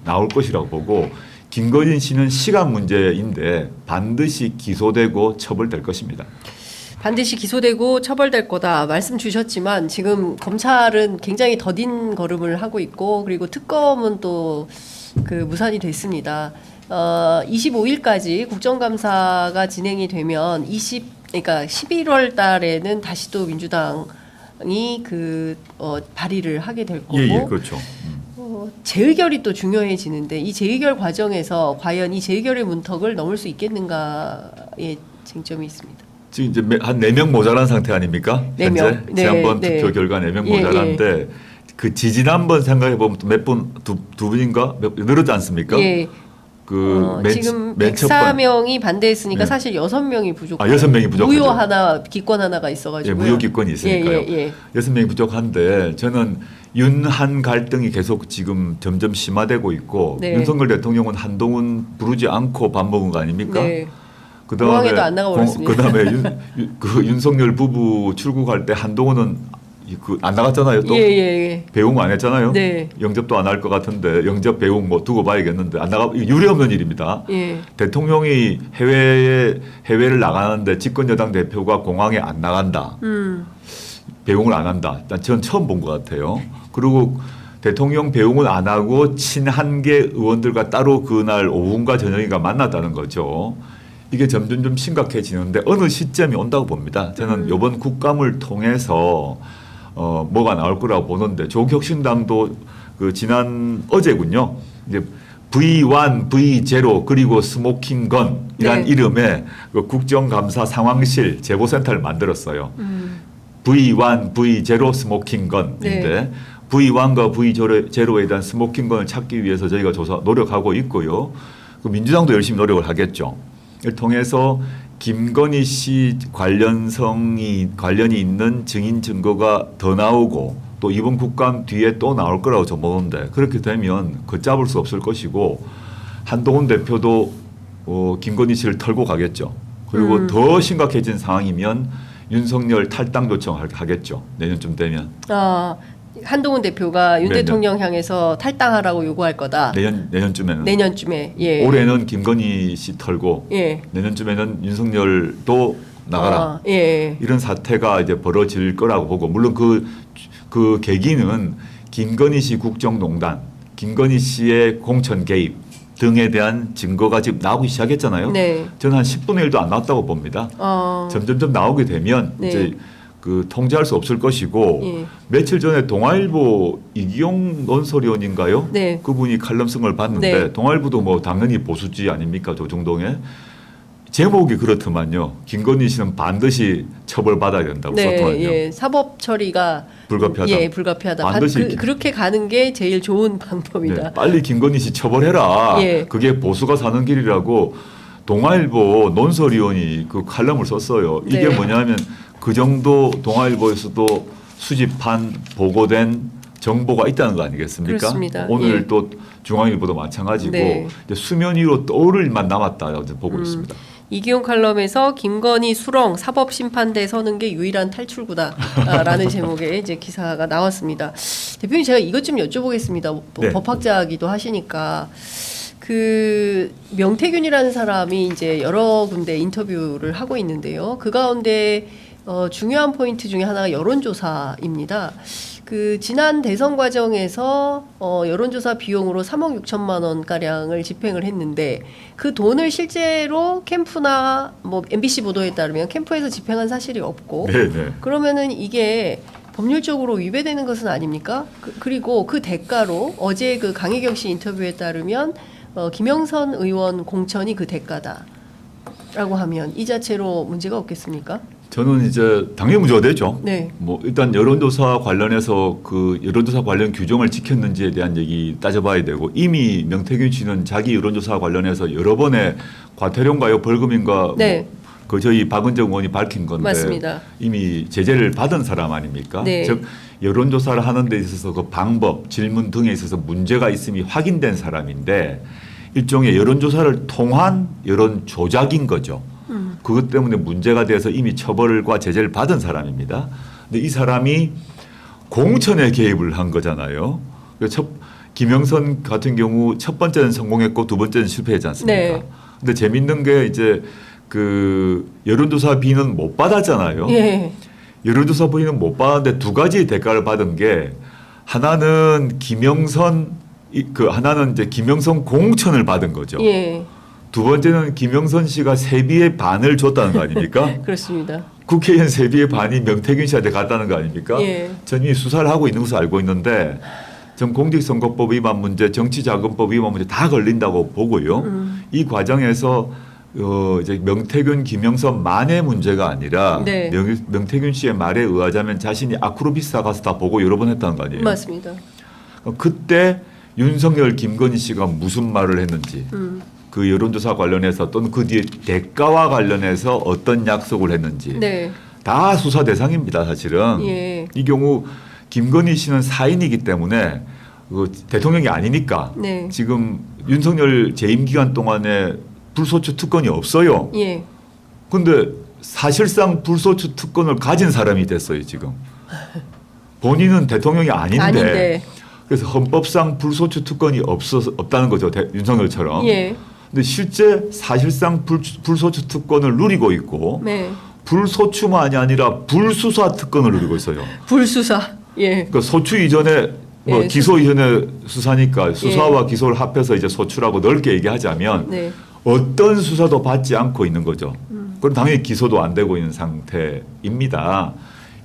나올 것이라고 보고 김건희 씨는 시간 문제인데 반드시 기소되고 처벌될 것입니다. 반드시 기소되고 처벌될 거다 말씀 주셨지만 지금 검찰은 굉장히 더딘 걸음을 하고 있고 그리고 특검은 또 그 무산이 됐습니다. 25일까지 국정감사가 진행이 되면 그러니까 11월 달에는 다시 또 민주당이 발의를 하게 될 거고 예, 그렇죠. 재의결이 또 중요해지는데 이 재의결 과정에서 과연 이 재의결의 문턱을 넘을 수 있겠는가에 쟁점이 있습니다. 지금 이제 한 4명 모자란 상태 아닙니까? 네 현재 명. 네, 지난번 네. 투표 결과 4명 예, 모자란데 그 지지난번 생각해 보면 몇 분, 두 분인가 늘었지 않습니까? 예. 지금 맨 첫 번. 104명이 반대했으니까 네. 사실 6명이 부족해요. 6명이 부족하죠. 무효 하나, 기권 하나가 있어가지고. 예, 무효 기권이 있으니까요. 예. 6명이 부족한데 저는 윤한 갈등이 계속 지금 점점 심화되고 있고 네. 윤석열 대통령은 한동훈 부르지 않고 밥 먹은 거 아닙니까? 네. 공항에도 안 나가 버렸습니다. 그다음에 윤석열 부부 출국할 때 한동훈은 안 나갔잖아요. 또 예. 배웅 안 했잖아요. 네. 영접도 안 할 것 같은데 영접 배웅 뭐 두고 봐야겠는데 안 나가 유례 없는 일입니다. 예. 대통령이 해외를 나가는데 집권 여당 대표가 공항에 안 나간다. 배웅을 안 한다. 전 처음 본 것 같아요. 그리고 대통령 배웅을 안 하고 친한계 의원들과 따로 그날 오후인가 저녁인가 만났다는 거죠. 이게 점점 좀 심각해지는데 어느 시점이 온다고 봅니다. 저는 이번 국감을 통해서 뭐가 나올 거라고 보는데 조국혁신당도 그 지난 어제군요. 이제 V1, V0 그리고 스모킹건 이란 네. 이름의 그 국정감사 상황실 제보센터를 만들었어요. V1, V0 스모킹건인데 네. V1과 V0에 대한 스모킹건을 찾기 위해서 저희가 노력하고 있고요. 그 민주당도 열심히 노력을 하겠죠. 이를 통해서 김건희 씨 관련이 있는 증인 증거가 더 나오고 또 이번 국감 뒤에 또 나올 거라고 저 보는데 그렇게 되면 걷잡을 수 없을 것이고 한동훈 대표도 김건희 씨를 털고 가겠죠. 그리고 더 심각해진 상황이면 윤석열 탈당 요청하겠죠. 내년쯤 되면. 한동훈 대표가 윤 네네. 대통령 향해서 탈당하라고 요구할 거다. 내년쯤에는. 내년쯤에. 예. 올해는 김건희 씨 털고 예. 내년쯤에는 윤석열도 나가라. 예. 이런 사태가 이제 벌어질 거라고 보고 물론 그 계기는 김건희 씨 국정농단, 김건희 씨의 공천 개입 등에 대한 증거가 지금 나오기 시작했잖아요. 네. 저는 한 10분의 1도 안 나왔다고 봅니다. 점점점 나오게 되면 네. 이제 그 통제할 수 없을 것이고 예. 며칠 전에 동아일보 이기용 논설위원인가요? 네. 그분이 칼럼 쓴 걸 봤는데 네. 동아일보도 뭐 당연히 보수지 아닙니까? 조중동에 제목이 그렇더만요. 김건희 씨는 반드시 처벌받아야 된다고 썼더만요. 예, 사법 처리가 불가피하다. 예, 불가피하다. 반드시 그렇게 가는 게 제일 좋은 방법이다. 네, 빨리 김건희 씨 처벌해라. 예. 그게 보수가 사는 길이라고 동아일보 논설위원이 그 칼럼을 썼어요. 이게 네. 뭐냐면 그 정도 동아일보에서도 수집한 보고된 정보가 있다는 거 아니겠습니까? 그렇습니다. 오늘 예. 또 중앙일보도 마찬가지고 네. 이제 수면 위로 떠오를 일만 남았다 보고 있습니다. 이기용 칼럼에서 김건희 수렁 사법심판대 서는 게 유일한 탈출구다라는 제목의 이제 기사가 나왔습니다. 대표님 제가 이것 좀 여쭤보겠습니다. 뭐 네. 법학자기도 하시니까 그 명태균이라는 사람이 이제 여러 군데 인터뷰를 하고 있는데요. 그 가운데 중요한 포인트 중에 하나가 여론조사입니다. 그 지난 대선 과정에서 여론조사 비용으로 3억 6천만 원 가량을 집행을 했는데 그 돈을 실제로 캠프나 뭐 MBC 보도에 따르면 캠프에서 집행한 사실이 없고 네. 그러면은 이게 법률적으로 위배되는 것은 아닙니까? 그리고 그 대가로 어제 그 강혜경 씨 인터뷰에 따르면 김영선 의원 공천이 그 대가다라고 하면 이 자체로 문제가 없겠습니까? 저는 이제 당연히 문제가 되죠. 네. 뭐 일단 여론조사 관련해서 그 여론조사 관련 규정을 지켰는지에 대한 얘기 따져봐야 되고 이미 명태균 씨는 자기 여론조사 관련해서 여러 번의 과태료인가요 벌금인가 네. 그 저희 박은정 의원이 밝힌 건데 맞습니다. 이미 제재를 받은 사람 아닙니까? 네. 즉 여론조사를 하는 데 있어서 그 방법, 질문 등에 있어서 문제가 있음이 확인된 사람인데 일종의 여론조사를 통한 여론 조작인 거죠. 그것 때문에 문제가 돼서 이미 처벌과 제재를 받은 사람입니다. 근데 이 사람이 공천에 개입을 한 거잖아요. 김영선 같은 경우 첫 번째는 성공했고 두 번째는 실패했지 않습니까? 네. 근데 재밌는 게 이제 그 여론조사비는 못 받았잖아요. 예. 여론조사비는 못 받았는데 두 가지 대가를 받은 게 하나는 하나는 이제 김영선 공천을 받은 거죠. 예. 두 번째는 김영선 씨가 세비의 반을 줬다는 거 아닙니까? 그렇습니다. 국회의원 세비의 반이 명태균 씨한테 갔다는 거 아닙니까? 예. 전 이미 수사를 하고 있는 것으로 알고 있는데 전 공직선거법 위반 문제, 정치자금법 위반 문제 다 걸린다고 보고요. 이 과정에서 이제 명태균, 김영선만의 문제가 아니라 네. 명태균 씨의 말에 의하자면 자신이 아크로비스타 가서 다 보고 여러 번 했다는 거 아니에요? 맞습니다. 그때 윤석열, 김건희 씨가 무슨 말을 했는지 그 여론조사 관련해서 또는 그 뒤에 대가와 관련해서 어떤 약속을 했는지 네. 다 수사 대상입니다. 사실은 예. 이 경우 김건희 씨는 사인이기 때문에 그 대통령이 아니니까 네. 지금 윤석열 재임 기간 동안에 불소추 특권이 없어요. 예. 근데 사실상 불소추 특권을 가진 사람이 됐어요. 지금 본인은 대통령이 아닌데. 그래서 헌법상 불소추 특권이 없다는 거죠. 윤석열처럼. 예. 근데 실제 사실상 불소추 특권을 누리고 있고 네. 불소추만이 아니라 불수사 특권을 누리고 있어요. 불수사. 예. 그러니까 소추 이전에 뭐 예, 기소 이전에 수사니까 수사와 기소를 합해서 이제 소추라고 넓게 얘기하자면 네. 어떤 수사도 받지 않고 있는 거죠. 그럼 당연히 기소도 안 되고 있는 상태입니다.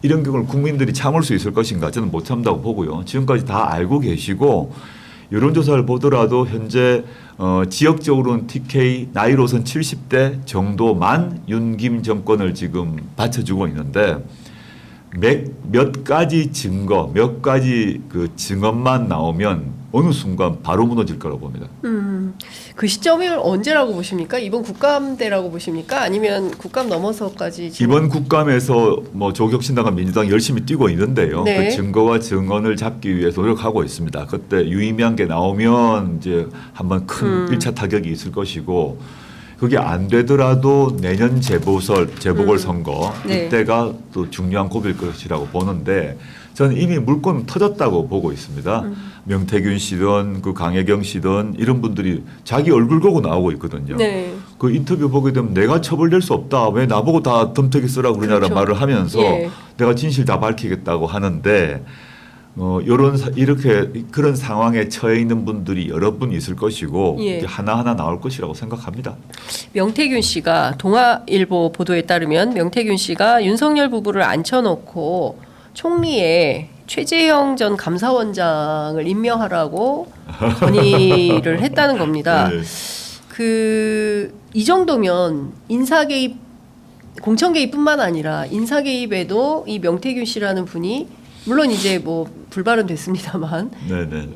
이런 경우를 국민들이 참을 수 있을 것인가 저는 못 참다고 보고요. 지금까지 다 알고 계시고 여론조사를 보더라도 현재 지역적으로는 TK 나이로선 70대 정도만 윤김 정권을 지금 받쳐주고 있는데 몇 가지 증거, 몇 가지 그 증언만 나오면 어느 순간 바로 무너질 거라고 봅니다. 그 시점이 언제라고 보십니까? 이번 국감대라고 보십니까? 아니면 국감 넘어서까지 지금? 이번 국감에서 뭐 조국혁신당과 민주당 열심히 뛰고 있는데요. 네. 그 증거와 증언을 잡기 위해서 노력하고 있습니다. 그때 유의미한 게 나오면 이제 한번 큰 1차 타격이 있을 것이고 그게 안 되더라도 내년 재보궐선거 네. 이때가 또 중요한 고비일 것이라고 보는데 저는 이미 물건 터졌다고 보고 있습니다. 명태균 씨든 그 강혜경 씨든 이런 분들이 자기 얼굴 보고 나오고 있거든요. 네. 그 인터뷰 보게 되면 내가 처벌될 수 없다. 왜 나보고 다 덤태기 쓰라고 그러냐라는 그렇죠. 말을 하면서 예. 내가 진실 다 밝히겠다고 하는데 이렇게 그런 상황에 처해 있는 분들이 여러 분 있을 것이고 예. 하나하나 나올 것이라고 생각합니다. 명태균 씨가 동아일보 보도에 따르면 명태균 씨가 윤석열 부부를 앉혀놓고 총리에 최재형 전 감사원장을 임명하라고 건의를 했다는 겁니다. 네. 이 정도면 인사 개입, 공천 개입뿐만 아니라 인사 개입에도 이 명태균 씨라는 분이 물론 이제 뭐 불발은 됐습니다만. 네네.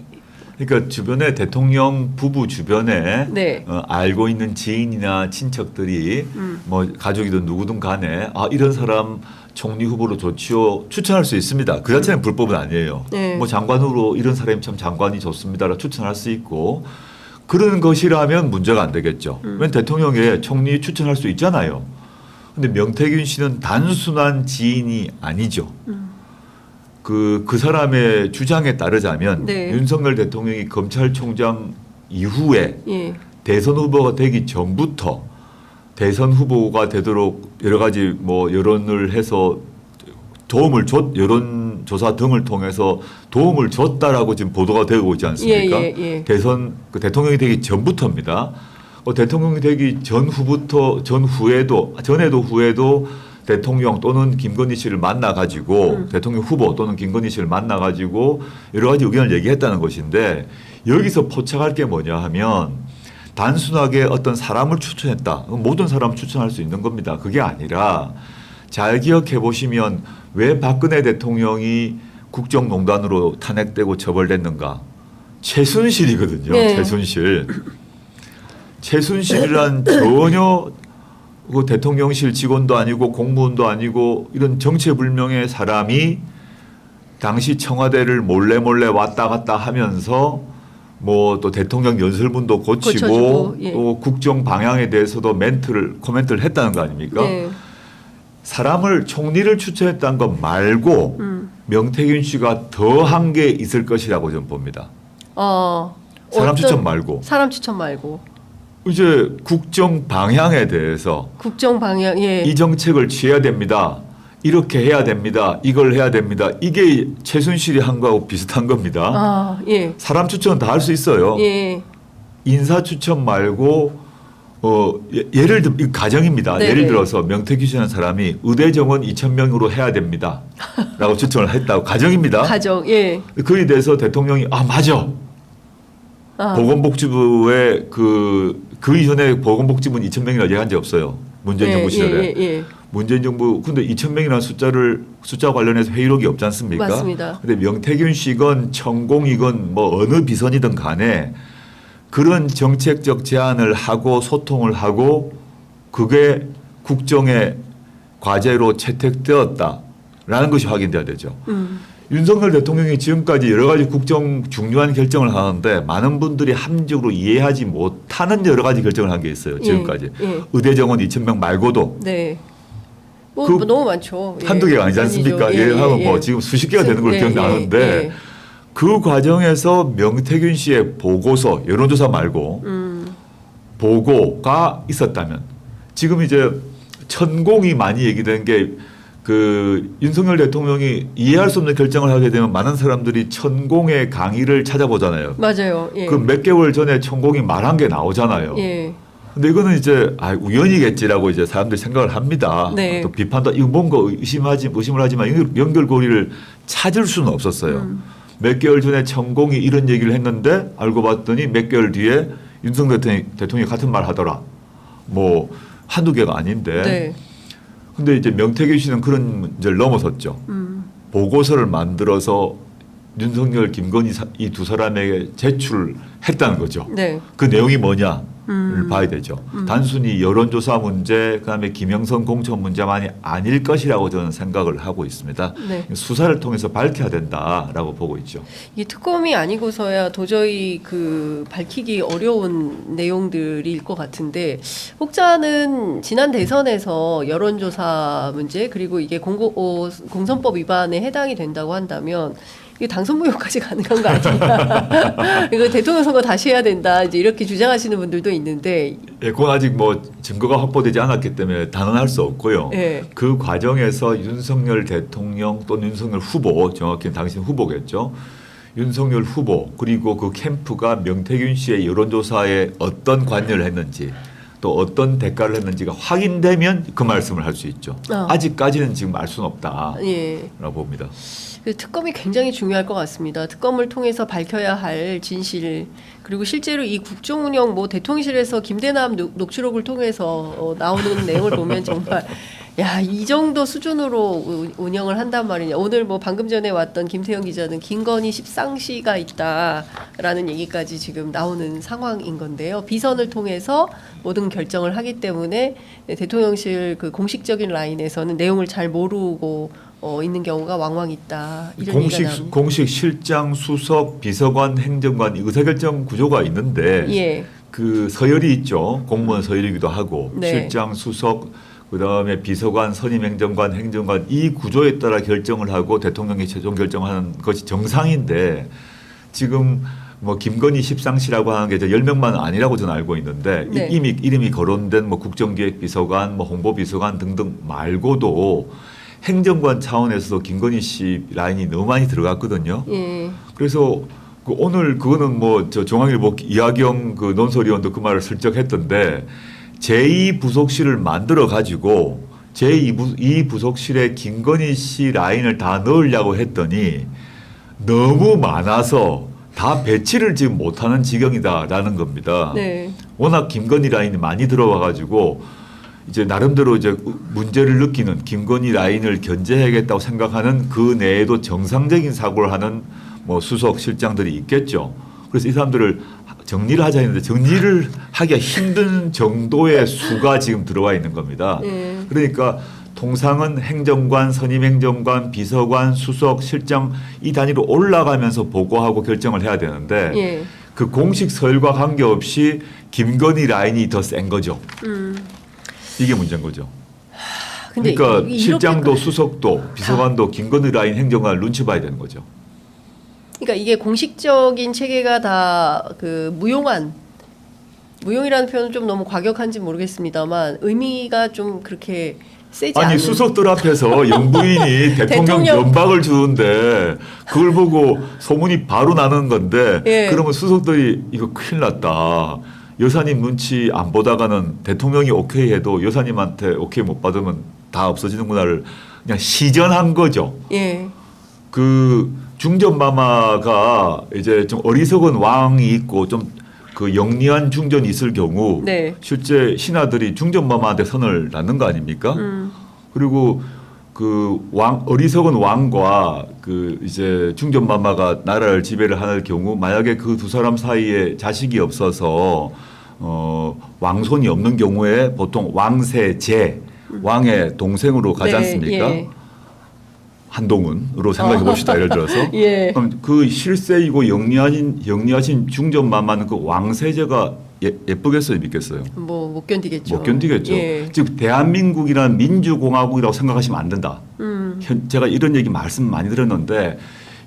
그러니까 주변에 대통령 부부 주변에 네. 알고 있는 지인이나 친척들이 뭐 가족이든 누구든 간에 이런 사람 총리 후보로 좋지요 추천할 수 있습니다. 그 자체는 불법은 아니에요. 네. 뭐 장관으로 이런 사람이 참 장관이 좋습니다라 추천할 수 있고 그런 것이라면 문제가 안 되겠죠. 왜냐면 대통령에 총리 추천할 수 있잖아요. 근데 명태균 씨는 단순한 지인이 아니죠. 그 사람의 주장에 따르자면 네. 윤석열 대통령이 검찰총장 이후에 예. 대선 후보가 되기 전부터 대선 후보가 되도록 여러 가지 뭐 여론을 해서 여론조사 등을 통해서 도움을 줬다라고 지금 보도가 되고 있지 않습니까? 예. 대선 그 대통령이 되기 전부터입니다. 대통령이 되기 전에도 후에도 대통령 또는 김건희 씨를 만나 가지고 대통령 후보 또는 김건희 씨를 만나 가지고 여러 가지 의견을 얘기했다는 것인데 여기서 포착할 게 뭐냐 하면 단순하게 어떤 사람을 추천했다. 모든 사람을 추천할 수 있는 겁니다. 그게 아니라 잘 기억해 보시면 왜 박근혜 대통령이 국정농단으로 탄핵되고 처벌됐는가? 최순실이거든요. 네. 최순실이란 전혀 그 대통령실 직원도 아니고 공무원도 아니고 이런 정체불명의 사람이 당시 청와대를 몰래 왔다 갔다 하면서 뭐 또 대통령 연설문도 고치고 고쳐주고, 예. 또 국정 방향에 대해서도 코멘트를 했다는 거 아닙니까? 네. 사람을 총리를 추천했다는 것 말고 명태균 씨가 더한 게 있을 것이라고 저는 봅니다. 사람 추천 말고. 사람 추천 말고. 이제 국정 방향에 대해서 국정 방향, 예. 이 정책을 취해야 됩니다. 이렇게 해야 됩니다. 이걸 해야 됩니다. 이게 최순실이 한 거하고 비슷한 겁니다. 예. 사람 추천 다 할 수 있어요. 예. 인사 추천 말고 예를 들 가정입니다. 네네. 예를 들어서 명태균 씨라는 사람이 의대 정원 2,000명으로 해야 됩니다. 라고 추천을 했다고 가정입니다. 가정, 예. 그에 대해서 대통령이 맞아. 보건복지부에 그 이전에 보건복지부는 2,000명이라고 얘기한 적 없어요. 문재인 정부 시절에. 예. 문재인 정부 근데 2,000명이라는 숫자 관련해서 회의록이 없지 않습니까? 맞습니다. 근데 명태균 씨건 천공이건 뭐 어느 비선이든 간에 그런 정책적 제안을 하고 소통을 하고 그게 국정의 과제로 채택되었다라는 것이 확인돼야 되죠. 윤석열 대통령이 지금까지 여러 가지 국정 중요한 결정을 하는데 많은 분들이 합리적으로 이해하지 못하는 여러 가지 결정을 한 게 있어요. 지금까지. 예. 의대 정원 2,000명 말고도. 네. 뭐 그 너무 많죠. 예. 한두 개가 아니지 않습니까? 예를 하면 뭐 지금 수십 개가 되는 걸로 기억나는데 그 과정에서 명태균 씨의 보고서 여론조사 말고 보고가 있었다면 지금 이제 천공이 많이 얘기된 게 그 윤석열 대통령이 이해할 수 없는 결정을 하게 되면 많은 사람들이 천공의 강의를 찾아보잖아요. 맞아요. 예. 그 몇 개월 전에 천공이 말한 게 나오잖아요. 예. 근데 이거는 이제 우연이겠지라고 이제 사람들이 생각을 합니다. 네. 또 비판도 이거 뭔가 의심을 하지만 연결고리를 찾을 수는 없었어요. 몇 개월 전에 천공이 이런 얘기를 했는데 알고 봤더니 몇 개월 뒤에 윤석열 대통령이 같은 말 하더라. 뭐 한두 개가 아닌데. 네. 근데 이제 명태균 씨는 그런 문제를 넘어섰죠. 보고서를 만들어서 윤석열, 김건희 이 두 사람에게 제출했다는 거죠. 네. 그 내용이 뭐냐를 봐야 되죠. 단순히 여론조사 문제, 그다음에 김영선 공천 문제만이 아닐 것이라고 저는 생각을 하고 있습니다. 네. 수사를 통해서 밝혀야 된다라고 보고 있죠. 이게 특검이 아니고서야 도저히 그 밝히기 어려운 내용들일 것 같은데 혹자는 지난 대선에서 여론조사 문제 그리고 이게 공선법 위반에 해당이 된다고 한다면 이게 당선 무효까지 가능한 거 아니냐? 이거 대통령 선거 다시 해야 된다. 이제 이렇게 주장하시는 분들도 있는데. 예, 그건 아직 뭐 증거가 확보되지 않았기 때문에 단언할 수 없고요. 예. 그 과정에서 윤석열 대통령 또는 윤석열 후보, 정확히 당신 후보겠죠. 윤석열 후보 그리고 그 캠프가 명태균 씨의 여론조사에 어떤 관여를 했는지 또 어떤 대가를 했는지가 확인되면 그 말씀을 할 수 있죠. 아직까지는 지금 알 수는 없다라고 예. 봅니다. 그 특검이 굉장히 중요할 것 같습니다. 특검을 통해서 밝혀야 할 진실, 그리고 실제로 이 국정운영 뭐 대통령실에서 김대남 녹취록을 통해서 나오는 내용을 보면 정말 야, 이 정도 수준으로 운영을 한단 말이냐. 오늘 뭐 방금 전에 왔던 김태형 기자는 김건희 십상시가 있다라는 얘기까지 지금 나오는 상황인 건데요. 비선을 통해서 모든 결정을 하기 때문에 대통령실 그 공식적인 라인에서는 내용을 잘 모르고 있는 경우가 왕왕 있다. 이런 얘기가 나옵니다. 공식 실장, 수석, 비서관, 행정관 의사결정 구조가 있는데 예. 그 서열이 있죠. 공무원 서열이기도 하고 네. 실장, 수석, 그다음에 비서관, 선임행정관, 행정관 이 구조에 따라 결정을 하고 대통령이 최종 결정하는 것이 정상인데 지금 뭐 김건희 십상시라고 하는 게 10명만 아니라고 저는 알고 있는데 네. 이미 이름이 거론된 뭐 국정기획비서관, 뭐 홍보비서관 등등 말고도 행정관 차원에서도 김건희 씨 라인이 너무 많이 들어갔거든요. 예. 그래서 그 오늘 그거는 뭐 저 중앙일보 이하경 그 논설위원도 그 말을 슬쩍 했던데 제2부속실을 만들어 가지고 제2부속실에 김건희 씨 라인을 다 넣으려고 했더니 너무 많아서 다 배치를 지금 못하는 지경이다라는 겁니다. 네. 워낙 김건희 라인이 많이 들어와 가지고 이제 나름대로 이제 문제를 느끼는 김건희 라인을 견제해야겠다고 생각하는 그 내에도 정상적인 사고를 하는 뭐 수석 실장들이 있겠죠. 그래서 이 사람들을 정리를 하자 했는데 정리를 하기가 힘든 정도의 수가 지금 들어와 있는 겁니다. 그러니까 통상은 행정관, 선임행정관, 비서관, 수석, 실장 이 단위로 올라가면서 보고하고 결정을 해야 되는데 예. 그 공식 서열과 관계없이 김건희 라인이 더 센 거죠. 이게 문제인 거죠. 근데 그러니까 실장도 이렇게까지- 수석도 비서관도 김건희 라인 행정관을 눈치 봐야 되는 거죠. 그러니까 이게 공식적인 체계가 다 그 무용이라는 표현은 좀 너무 과격한지 모르겠습니다만 의미가 좀 그렇게 세지 아니 않은. 수석들 앞에서 영부인이 대통령 연박을 주는데 그걸 보고 소문이 바로 나는 건데 예. 그러면 수석들이 이거 큰일 났다. 여사님 눈치 안 보다가는 대통령이 오케이 해도 여사님한테 오케이 못 받으면 다 없어지는구나를 그냥 시전한 거죠. 예. 그 중전마마가 이제 좀 어리석은 왕이 있고 좀 그 영리한 중전이 있을 경우 네. 실제 신하들이 중전마마한테 선을 낳는 거 아닙니까? 그리고 그 어리석은 왕과 그 이제 중전마마가 나라를 지배를 하는 경우 만약에 그 두 사람 사이에 자식이 없어서 왕손이 없는 경우에 보통 왕세제 왕의 동생으로 가지 네, 않습니까? 예. 한동훈으로 생각해 봅시다. 예를 들어서 예. 그럼 그 실세이고 영리하신 중전마마는 그 왕세제가 예쁘겠어요, 믿겠어요? 뭐 못 견디겠죠. 못 견디겠죠. 예. 즉 대한민국이란 민주공화국이라고 생각하시면 안 된다. 제가 이런 얘기 말씀 많이 들었는데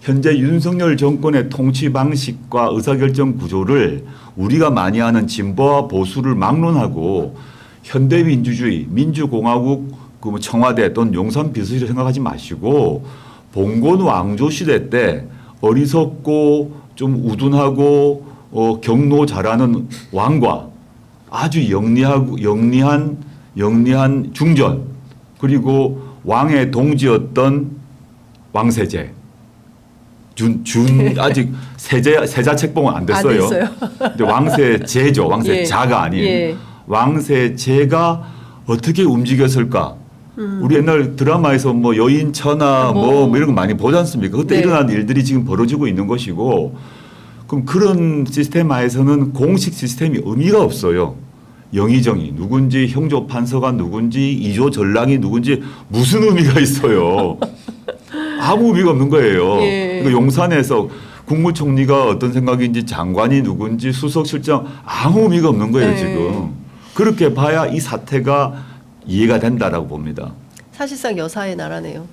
현재 윤석열 정권의 통치 방식과 의사결정 구조를 우리가 많이 아는 진보와 보수를 막론하고 현대민주주의, 민주공화국 그 뭐 청와대 또는 용산 비서실을 생각하지 마시고 봉건 왕조 시대 때 어리석고 좀 우둔하고 경로 잘하는 왕과 아주 영리한 중전 그리고 왕의 동지였던 왕세제 아직 세자 책봉은 안 됐어요. 안 됐어요. 근데 왕세제죠. 왕세자가 예. 아닌 예. 왕세제가 어떻게 움직였을까? 우리 옛날 드라마에서 뭐 여인천하 뭐 이런 거 많이 보지 않습니까? 그때 네. 일어난 일들이 지금 벌어지고 있는 것이고 그럼 그런 시스템 하에서는 공식 시스템이 의미가 없어요. 영의정이 누군지 형조 판서가 누군지 이조 전랑이 누군지 무슨 의미가 있어요. 아무 의미가 없는 거예요. 예. 그러니까 용산에서 국무총리가 어떤 생각인지 장관이 누군지 수석실장 아무 의미가 없는 거예요. 예. 지금. 그렇게 봐야 이 사태가 이해가 된다라고 봅니다. 사실상 여사의 나라네요.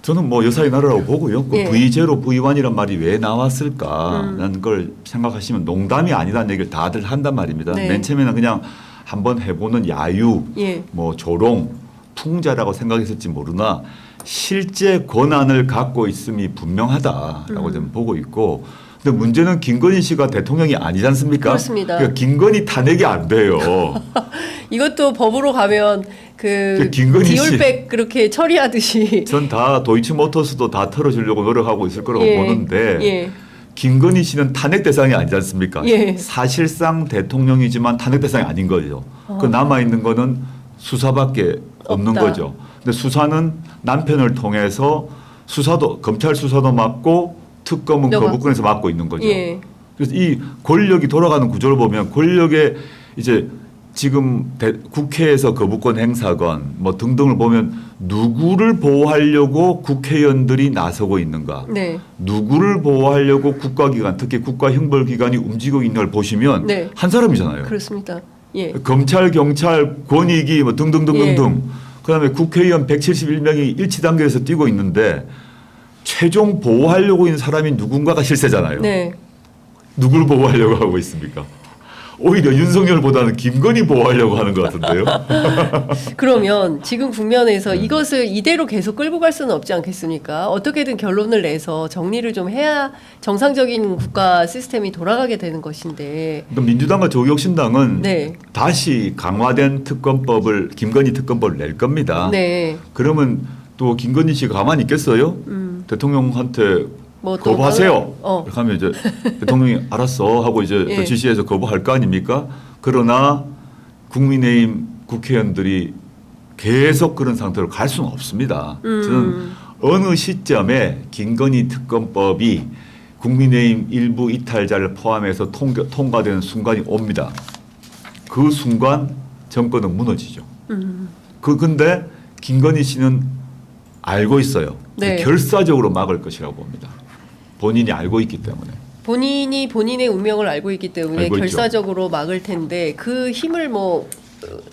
저는 뭐 여사의 나라라고 보고요. 그 예. V0, V1이란 말이 왜 나왔을까라는 걸 생각하시면 농담이 아니라는 얘기를 다들 한단 말입니다. 네. 맨 처음에는 그냥 한번 해보는 야유, 예. 뭐 조롱, 풍자라고 생각했을지 모르나 실제 권한을 갖고 있음이 분명하다라고 저는 보고 있고 근데 문제는 김건희 씨가 대통령이 아니지 않습니까? 그렇습니다. 그러니까 김건희 탄핵이 안 돼요. 이것도 법으로 가면 그 김건희 씨. 디올백 그렇게 처리하듯이 전 다 도이치모터스도 다 털어주려고 노력하고 있을 거라고 예. 보는데 예. 김건희 씨는 탄핵 대상이 아니지 않습니까? 예. 사실상 대통령이지만 탄핵 대상이 아닌 거죠. 그 남아 있는 거는 수사밖에 없는 없다. 거죠. 근데 수사는 남편을 통해서 수사도 검찰 수사도 맡고 특검은 너가- 거부권에서 맡고 있는 거죠. 예. 그래서 이 권력이 돌아가는 구조를 보면 권력의 이제 지금 국회에서 거부권 행사건 뭐 등등을 보면 누구를 보호하려고 국회의원들이 나서고 있는가, 네. 누구를 보호하려고 국가기관, 특히 국가형벌기관이 움직이고 있는 걸 보시면 네. 한 사람이잖아요. 그렇습니다. 예. 검찰, 경찰, 권익위 뭐 등등등등등. 그다음에 국회의원 171명이 일치 단계에서 뛰고 있는데 최종 보호하려고 있는 사람이 누군가가 실세잖아요. 네. 누굴 보호하려고 하고 있습니까? 오히려 윤석열보다는 김건희 보호하려고 하는 것 같은데요. 그러면 지금 국면에서 네. 이것을 이대로 계속 끌고 갈 수는 없지 않겠습니까? 어떻게든 결론을 내서 정리를 좀 해야 정상적인 국가 시스템이 돌아가게 되는 것인데. 그러니까 민주당과 조국혁신당은 네. 다시 강화된 특검법을 김건희 특검법을 낼 겁니다. 네. 그러면 또 김건희 씨가 가만히 있겠어요? 대통령한테 뭐 또 거부하세요. 어. 이렇게 하면 이제 대통령이 알았어 하고 이제 예. 또 지시해서 거부할 거 아닙니까? 그러나 국민의힘 국회의원들이 계속 그런 상태로 갈 수는 없습니다. 저는 어느 시점에 김건희 특검법이 국민의힘 일부 이탈자를 포함해서 통과되는 순간이 옵니다. 그 순간 정권은 무너지죠. 근데 김건희 씨는 알고 있어요. 네. 결사적으로 막을 것이라고 봅니다. 본인이 알고 있기 때문에. 본인이 본인의 운명을 알고 있기 때문에 알고 있죠. 결사적으로 막을 텐데 그 힘을 뭐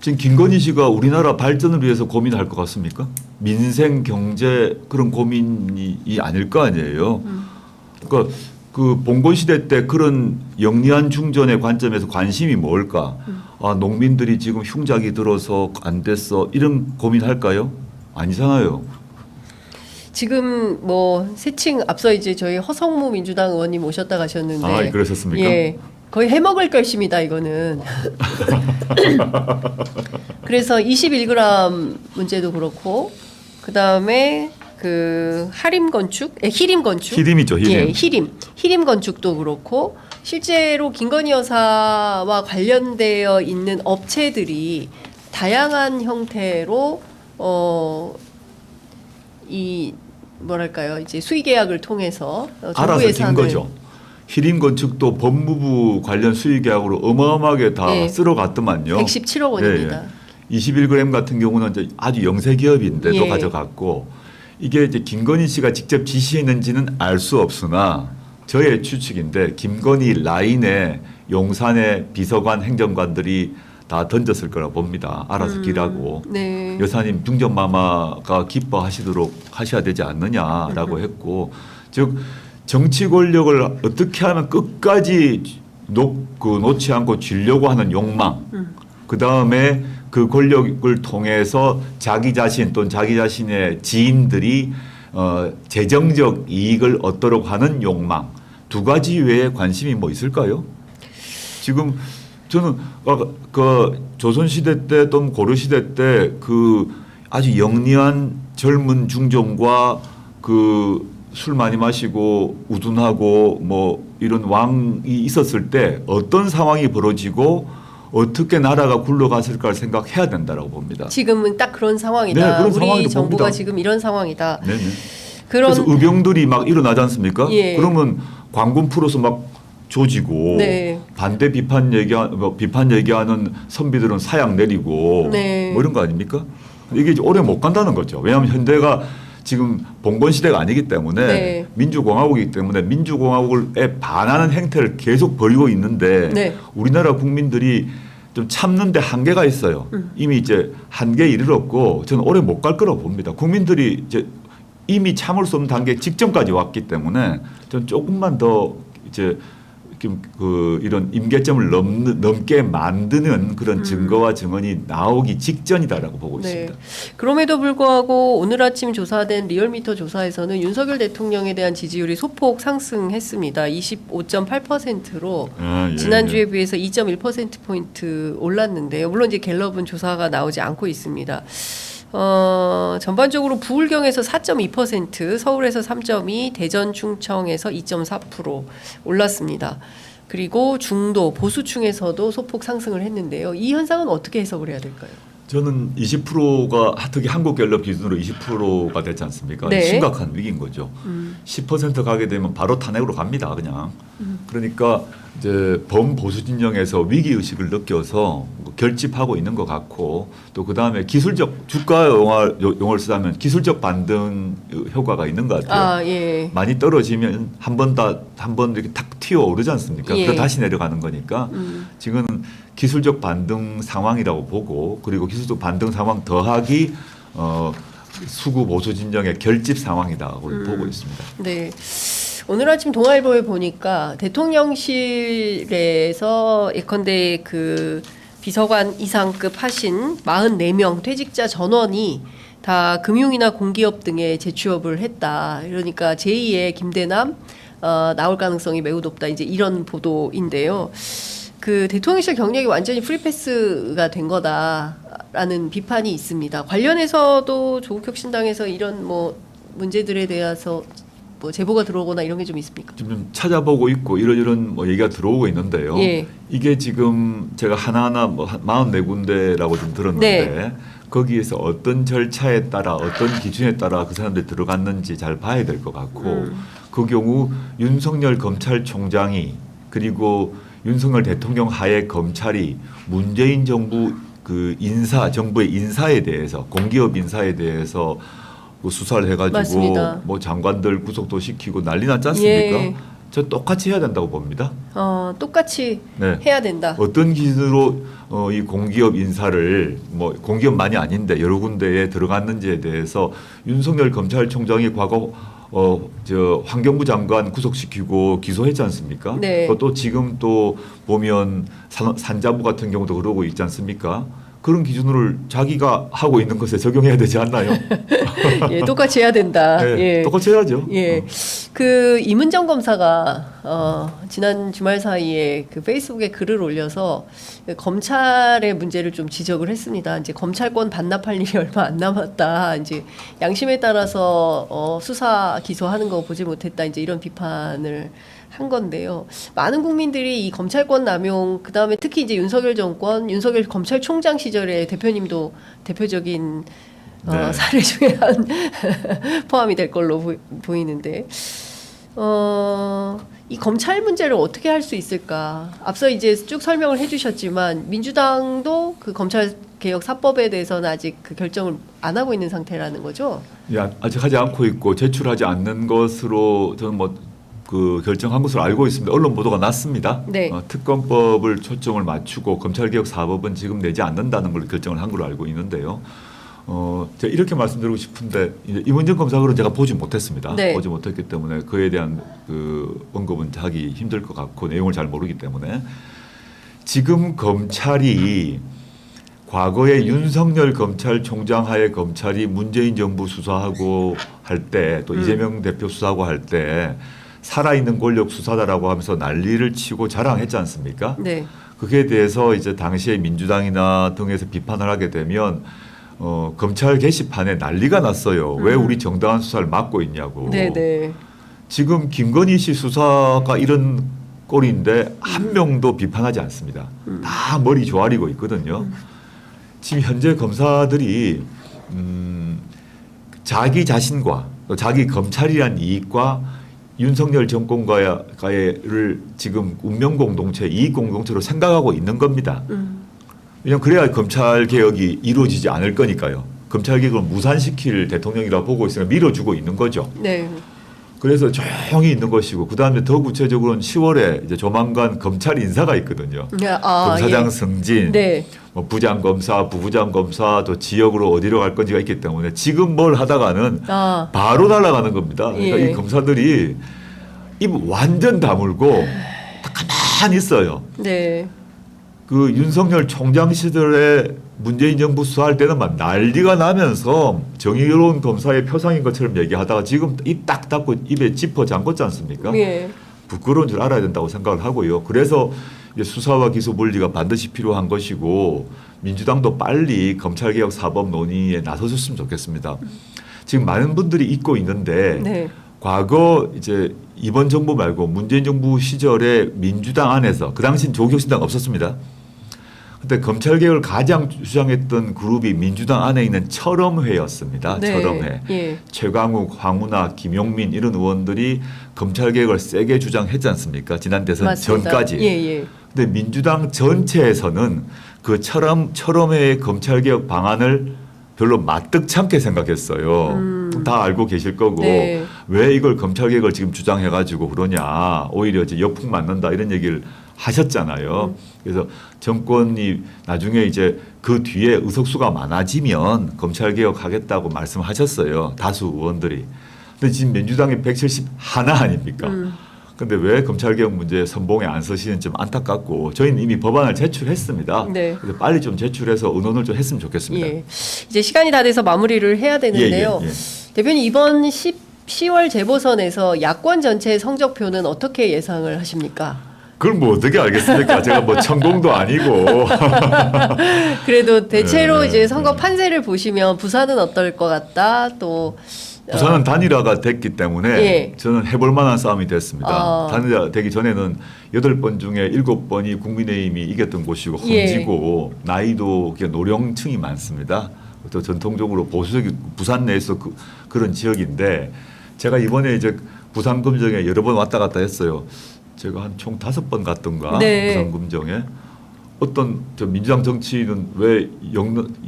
지금 김건희 씨가 우리나라 발전을 위해서 고민할 것 같습니까? 민생, 경제 그런 고민이 아닐 거 아니에요. 그러니까 그 봉건 시대 때 그런 영리한 중전의 관점에서 관심이 뭘까? 아, 농민들이 지금 흉작이 들어서 안 됐어. 이런 고민할까요? 아니잖아요. 지금 뭐 새칭 앞서 이제 저희 허성무 민주당 의원님 오셨다 가셨는데 아, 그러셨습니까? 예. 거의 해먹을 결심이다 이거는. 그래서 21g 문제도 그렇고 그다음에 그 하림 건축, 히림 건축. 히림이죠, 히림. 예, 히림 건축도 그렇고 실제로 김건희 여사와 관련되어 있는 업체들이 다양한 형태로 이 뭐랄까요 이제 수의 계약을 통해서 정부 알아서 뛴 예산을 거죠. 히림 건축도 법무부 관련 수의 계약으로 어마어마하게 다 예. 쓸어갔더만요. 117억 원입니다. 21g 같은 경우는 이제 아주 영세 기업인데도 예. 가져갔고 이게 이제 김건희 씨가 직접 지시했는지는 알 수 없으나 저의 추측인데 김건희 라인에 용산의 비서관 행정관들이 다 던졌을 거라 봅니다. 알아서 기라고. 네. 여사님 중전마마가 기뻐하시도록 하셔야 되지 않느냐라고 했고 즉 정치 권력을 어떻게 하면 끝까지 놓지 않고 쥐려고 하는 욕망 그 다음에 그 권력을 통해서 자기 자신 또는 자기 자신의 지인들이 재정적 이익을 얻도록 하는 욕망 두 가지 외에 관심이 뭐 있을까요? 지금 저는 그 조선 시대 때 또는 고려 시대 때 그 아주 영리한 젊은 중종과 그 술 많이 마시고 우둔하고 뭐 이런 왕이 있었을 때 어떤 상황이 벌어지고 어떻게 나라가 굴러갔을까를 생각해야 된다라고 봅니다. 지금은 딱 그런 상황이다. 네, 그런 우리 상황이라고 정부가 봅니다. 지금 이런 상황이다. 네네. 그런 그래서 의병들이 막 일어나지 않습니까? 예. 그러면 광군 풀어서 막 조지고 네. 반대 비판 얘기하는 선비들은 사양 내리고 네. 뭐 이런 거 아닙니까? 이게 이제 오래 못 간다는 거죠. 왜냐하면 현대가 지금 봉건 시대가 아니기 때문에 네. 민주공화국이기 때문에 민주공화국에 반하는 행태를 계속 벌이고 있는데 네. 우리나라 국민들이 좀 참는데 한계가 있어요. 이미 이제 한계에 이르렀고 저는 오래 못 갈 거라고 봅니다. 국민들이 이제 이미 참을 수 없는 단계 직전까지 왔기 때문에 저는 조금만 더 이제 이런 임계점을 넘게 만드는 그런 증거와 증언이 나오기 직전이다라고 보고 네. 있습니다. 그럼에도 불구하고 오늘 아침 조사된 리얼미터 조사에서는 윤석열 대통령에 대한 지지율이 소폭 상승했습니다. 25.8%로 예, 지난주에 비해서 2.1%포인트 올랐는데요. 물론 이제 갤럽은 조사가 나오지 않고 있습니다. 전반적으로 부울경에서 4.2%, 서울에서 3.2%, 대전 충청에서 2.4% 올랐습니다. 그리고 중도 보수층에서도 소폭 상승을 했는데요. 이 현상은 어떻게 해석을 해야 될까요? 저는 20%가 특히 한국갤럽 기준으로 20%가 됐지 않습니까? 네. 심각한 위기인 거죠. 10% 가게 되면 바로 탄핵으로 갑니다. 그냥. 그러니까 이제 범보수 진영에서 위기 의식을 느껴서 결집하고 있는 것 같고 또 그 다음에 기술적 주가 용어를 쓰자면 기술적 반등 효과가 있는 것 같아요. 아, 예. 많이 떨어지면 한 번 이렇게 탁 튀어 오르지 않습니까? 예. 그 다시 내려가는 거니까 지금은 기술적 반등 상황이라고 보고 그리고 기술적 반등 상황 더하기 수구 보수 진영의 결집 상황이라고 보고 있습니다. 네. 오늘 아침 동아일보에 보니까 대통령실에서 예컨대 그 비서관 이상급 하신 44명 퇴직자 전원이 다 금융이나 공기업 등에 재취업을 했다. 그러니까 제2의 김대남 나올 가능성이 매우 높다. 이제 이런 보도인데요. 그 대통령실 경력이 완전히 프리패스가 된 거다라는 비판이 있습니다. 관련해서도 조국혁신당에서 이런 뭐 문제들에 대해서 뭐 제보가 들어오거나 이런 게 좀 있습니까? 지금 찾아보고 있고 이런 뭐 얘기가 들어오고 있는데요. 예. 이게 지금 제가 하나하나 뭐 44군데라고 좀 들었는데 네. 거기에서 어떤 절차에 따라 어떤 기준에 따라 그 사람들이 들어갔는지 잘 봐야 될 것 같고 그 경우 윤석열 검찰총장이 그리고 윤석열 대통령 하에 검찰이 문재인 정부 그 정부의 인사에 대해서 공기업 인사에 대해서 그 수사를 해가지고 맞습니다. 뭐 장관들 구속도 시키고 난리 났지 않습니까? 예. 저 똑같이 해야 된다고 봅니다. 똑같이 네. 해야 된다. 어떤 기준으로 이 공기업 인사를 뭐 공기업만이 아닌데 여러 군데에 들어갔는지에 대해서 윤석열 검찰총장이 과거 환경부 장관 구속시키고 기소했지 않습니까? 네. 또 지금 또 보면 산자부 같은 경우도 그러고 있지 않습니까? 그런 기준을 자기가 하고 있는 것에 적용해야 되지 않나요? 예, 똑같이 해야 된다. 네, 예. 똑같이 해야죠. 예. 그 이문정 검사가 지난 주말 사이에 그 페이스북에 글을 올려서 검찰의 문제를 좀 지적을 했습니다. 이제 검찰권 반납할 일이 얼마 안 남았다. 이제 양심에 따라서 수사 기소하는 거 보지 못했다. 이제 이런 비판을 한 건데요. 많은 국민들이 이 검찰권 남용, 그 다음에 특히 이제 윤석열 정권, 윤석열 검찰총장 시절에 대표님도 대표적인 네. 사례 중에 한 포함이 될 걸로 보이는데, 이 검찰 문제를 어떻게 할 수 있을까? 앞서 이제 쭉 설명을 해주셨지만 민주당도 그 검찰 개혁 4법에 대해서는 아직 그 결정을 안 하고 있는 상태라는 거죠. 아직 하지 않고 있고 제출하지 않는 것으로 저는 그 결정한 것으로 알고 있습니다. 언론 보도가 났습니다. 네. 특검법을 초점을 맞추고 검찰개혁 4법은 지금 내지 않는다는 걸 결정을 한 걸로 알고 있는데요. 제가 이렇게 말씀드리고 싶은데 이제 이문정 검사글은 제가 보지 못했습니다. 네. 보지 못했기 때문에 그에 대한 그 언급은 하기 힘들 것 같고 내용을 잘 모르기 때문에 지금 검찰이 과거에 윤석열 검찰총장 하에 검찰이 문재인 정부 수사하고 할 때 또 이재명 대표 수사하고 할 때 살아있는 권력 수사다라고 하면서 난리를 치고 자랑했지 않습니까? 네. 그에 대해서 이제 당시에 민주당이나 등에서 비판을 하게 되면 검찰 게시판에 난리가 났어요. 왜 우리 정당한 수사를 막고 있냐고. 네네. 지금 김건희 씨 수사가 이런 꼴인데 한 명도 비판하지 않습니다. 다 머리 조아리고 있거든요. 지금 현재 검사들이 자기 자신과 또 자기 검찰이란 이익과 윤석열 정권과를 지금 운명 공동체, 이익 공동체로 생각하고 있는 겁니다. 왜냐하면 그래야 검찰 개혁이 이루어지지 않을 거니까요. 검찰 개혁을 무산시킬 대통령이라 보고 있으면 밀어주고 있는 거죠. 네. 그래서 조용히 있는 것이고 그 다음에 더 구체적으로는 10월에 이제 조만간 검찰 인사가 있거든요. 검사장 예. 승진, 네. 뭐 부장검사, 부부장검사, 또 지역으로 어디로 갈 건지가 있기 때문에 지금 뭘 하다가는 바로 날아가는 겁니다. 그러니까 예. 이 검사들이 입 완전 다물고 한참 있어요. 네. 그 윤석열 총장 시절에 문재인 정부 수사할 때는 막 난리가 나면서 정의로운 검사의 표상인 것처럼 얘기하다가 지금 입 딱 닫고 입에 지퍼 잠궜지 않습니까? 예. 부끄러운 줄 알아야 된다고 생각을 하고요. 그래서 이제 수사와 기소 분리가 반드시 필요한 것이고 민주당도 빨리 검찰개혁 사법 논의에 나서줬으면 좋겠습니다. 지금 많은 분들이 잊고 있는데 네. 과거 이제 이번 정부 말고 문재인 정부 시절에 민주당 안에서 그 당시엔 조국혁신당 없었습니다. 그때 검찰개혁을 가장 주장했던 그룹이 민주당 안에 있는 철험회였습니다. 네. 철험회. 예. 최강욱, 황운하, 김용민 이런 의원들이 검찰개혁을 세게 주장했지 않습니까? 지난 대선 맞습니다. 전까지. 예, 예. 근데 민주당 전체에서는 그 철험회의 검찰개혁 방안을 별로 마뜩찮게 생각했어요. 다 알고 계실 거고 네. 왜 이걸 검찰개혁을 지금 주장해가지고 그러냐. 오히려 이제 역풍 맞는다 이런 얘기를 하셨잖아요. 그래서 정권이 나중에 이제 그 뒤에 의석수가 많아지면 검찰개혁하겠다고 말씀하셨어요. 다수 의원들이. 근데 지금 민주당이 171 아닙니까? 근데 왜 검찰개혁 문제에 선봉에 안 서시는지 좀 안타깝고 저희는 이미 법안을 제출했습니다. 네. 그래서 빨리 좀 제출해서 의논을 좀 했으면 좋겠습니다. 예. 이제 시간이 다 돼서 마무리를 해야 되는데요. 예, 예, 예. 대표님 이번 10월 재보선에서 야권 전체 성적표는 어떻게 예상을 하십니까? 그걸 뭐 어떻게 알겠습니까? 제가 뭐 천공도 아니고. 그래도 대체로 네, 이제 선거 판세를 보시면 부산은 어떨 것 같다. 또 부산은 단일화가 됐기 때문에 예. 저는 해볼 만한 싸움이 됐습니다. 아. 단일화 되기 전에는 8번 중에 7번이 국민의힘이 이겼던 곳이고 예. 험지고 나이도 노령층이 많습니다. 또 전통적으로 보수적 부산 내에서 그런 지역인데 제가 이번에 이제 부산 금정에 여러 번 왔다 갔다 했어요. 제가 한 총 5번 갔던가 네. 부산 금정에 어떤 저 민주당 정치인은 왜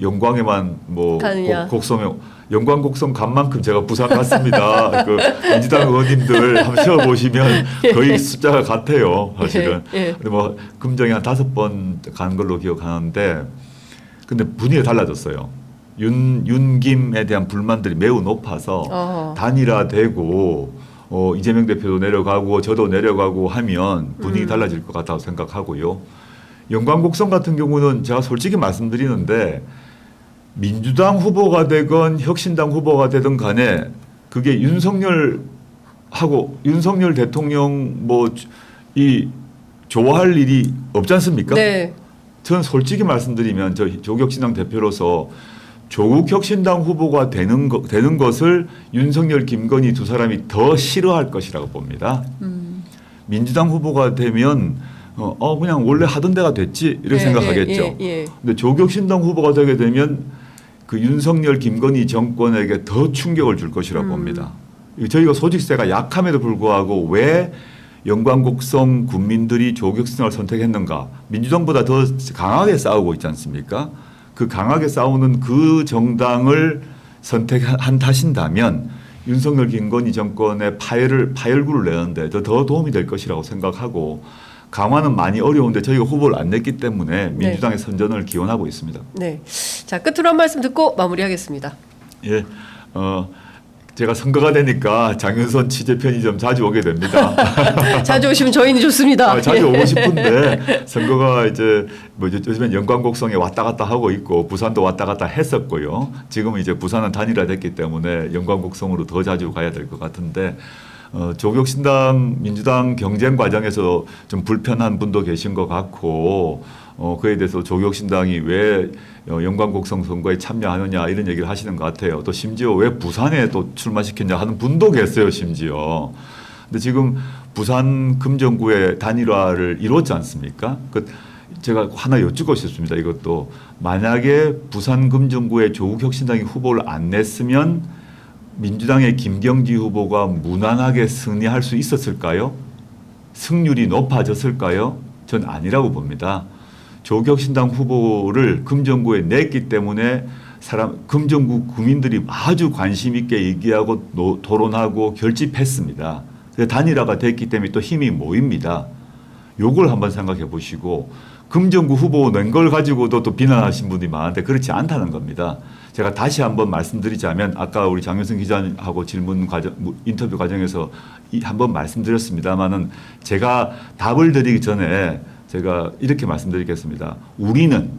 영광에만 뭐 가느냐. 곡성에 영광 곡성 간 만큼 제가 부산 갔습니다. 그 민주당 의원님들 한번 세어보시면 거의 숫자가 같아요. 사실은. 예, 예. 근데 뭐 금정에 한 5번 간 걸로 기억하는데 근데 분위기가 달라졌어요. 윤김에 대한 불만들이 매우 높아서 어허. 단일화되고 이재명 대표도 내려가고 저도 내려가고 하면 분위기 달라질 것 같다고 생각하고요. 영광곡성 같은 경우는 제가 솔직히 말씀드리는데 민주당 후보가 되건 혁신당 후보가 되든 간에 그게 윤석열 대통령 이 좋아할 일이 없지 않습니까? 네. 저는 솔직히 말씀드리면 저 조국혁신당 대표로서 조국 혁신당 후보가 되는 것을 윤석열, 김건희 두 사람이 더 싫어할 것이라고 봅니다. 민주당 후보가 되면 그냥 원래 하던 대가 됐지 이렇게 생각하겠죠. 예. 근데 조국 혁신당 후보가 되게 되면 그 윤석열, 김건희 정권에게 더 충격을 줄 것이라고 봅니다. 저희가 소직세가 약함에도 불구하고 왜 영광곡성 군민들이 조국 혁신당을 선택했는가? 민주당보다 더 강하게 싸우고 있지 않습니까? 그 강하게 싸우는 그 정당을 선택하신다면 윤석열, 김건희 정권의 파열구를 내는데 더 도움이 될 것이라고 생각하고 강화는 많이 어려운데 저희가 후보를 안 냈기 때문에 민주당의 선전을 기원하고 있습니다. 네. 자, 끝으로 한 말씀 듣고 마무리하겠습니다. 예, 제가 선거가 되니까 장윤선 취재 편의점 자주 오게 됩니다. 자주 오시면 저희는 좋습니다. 자주 예. 오고 싶은데 선거가 이제 뭐 요즘엔 영광곡성에 왔다 갔다 하고 있고 부산도 왔다 갔다 했었고요. 지금은 이제 부산은 단일화됐기 때문에 영광곡성으로 더 자주 가야 될 것 같은데 조국혁신당 민주당 경쟁 과정에서 좀 불편한 분도 계신 것 같고 그에 대해서 조국혁신당이 왜 영광곡성 선거에 참여하느냐 이런 얘기를 하시는 것 같아요. 또 심지어 왜 부산에 또 출마시켰냐 하는 분도 계세요. 심지어. 근데 지금 부산 금정구의 단일화를 이뤘지 않습니까? 제가 하나 여쭙고 싶습니다. 이것도 만약에 부산 금정구에 조국혁신당이 후보를 안 냈으면 민주당의 김경지 후보가 무난하게 승리할 수 있었을까요? 승률이 높아졌을까요? 전 아니라고 봅니다. 조국혁신당 후보를 금정구에 냈기 때문에 금정구 구민들이 아주 관심 있게 얘기하고 토론하고 결집했습니다. 단일화가 됐기 때문에 또 힘이 모입니다. 요걸 한번 생각해 보시고 금정구 후보 낸 걸 가지고도 또 비난하신 분이 많은데 그렇지 않다는 겁니다. 제가 다시 한번 말씀드리자면 아까 우리 장윤승 기자하고 질문 과정, 인터뷰 과정에서 한번 말씀드렸습니다만은 제가 답을 드리기 전에 제가 이렇게 말씀드리겠습니다. 우리는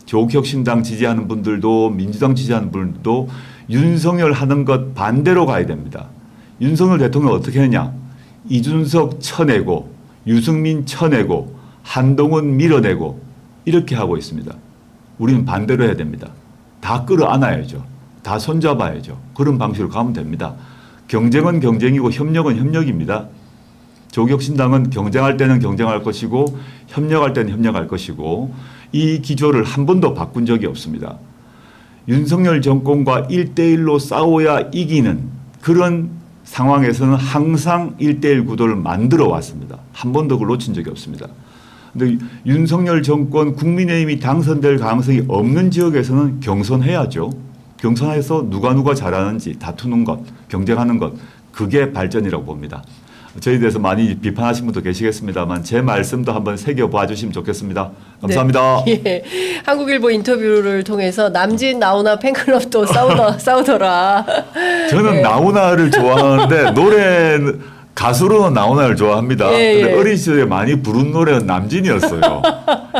조국혁신당 지지하는 분들도 민주당 지지하는 분들도 윤석열 하는 것 반대로 가야 됩니다. 윤석열 대통령 어떻게 했냐? 이준석 쳐내고 유승민 쳐내고 한동훈 밀어내고 이렇게 하고 있습니다. 우리는 반대로 해야 됩니다. 다 끌어안아야죠. 다 손잡아야죠. 그런 방식으로 가면 됩니다. 경쟁은 경쟁이고 협력은 협력입니다. 조국혁신당은 경쟁할 때는 경쟁할 것이고 협력할 때는 협력할 것이고 이 기조를 한 번도 바꾼 적이 없습니다. 윤석열 정권과 1대1로 싸워야 이기는 그런 상황에서는 항상 1대1 구도를 만들어 왔습니다. 한 번도 그걸 놓친 적이 없습니다. 근데 윤석열 정권 국민의힘이 당선될 가능성이 없는 지역에서는 경선해야죠. 경선해서 누가 잘하는지 다투는 것, 경쟁하는 것, 그게 발전이라고 봅니다. 저희에 대해서 많이 비판하신 분도 계시겠습니다만 제 말씀도 한번 새겨봐 주시면 좋겠습니다. 감사합니다. 네. 예. 한국일보 인터뷰를 통해서 남진 나훈아 팬클럽도 싸우더라. 저는 네. 나훈아를 좋아하는데 노래 가수로는 나훈아를 좋아합니다. 예, 근데 예. 어린 시절에 많이 부른 노래는 남진이었어요.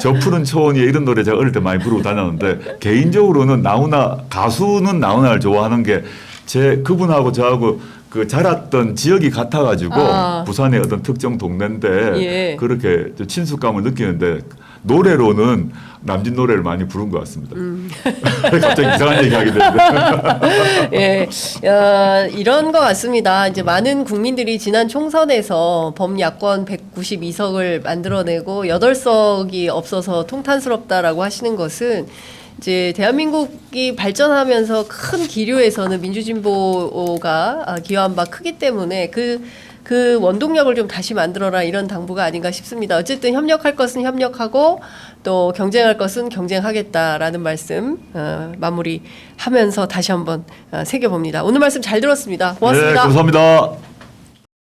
저 푸른 초원이 이런 노래 제가 어릴 때 많이 부르고 다녔는데 개인적으로는 나훈아 가수는 나훈아를 좋아하는 게 그분하고 저하고 그 자랐던 지역이 같아가지고 부산의 어떤 특정 동네인데 예. 그렇게 친숙감을 느끼는데 노래로는 남진 노래를 많이 부른 것 같습니다. 갑자기 이상한 얘기하게 되는데. 예, 이런 것 같습니다. 이제 많은 국민들이 지난 총선에서 범야권 192석을 만들어내고 8석이 없어서 통탄스럽다라고 하시는 것은 이제 대한민국이 발전하면서 큰 기류에서는 민주진보가 기여한 바 크기 때문에 그 원동력을 좀 다시 만들어라 이런 당부가 아닌가 싶습니다. 어쨌든 협력할 것은 협력하고 또 경쟁할 것은 경쟁하겠다라는 말씀 마무리하면서 다시 한번 새겨봅니다. 오늘 말씀 잘 들었습니다. 고맙습니다. 네, 감사합니다.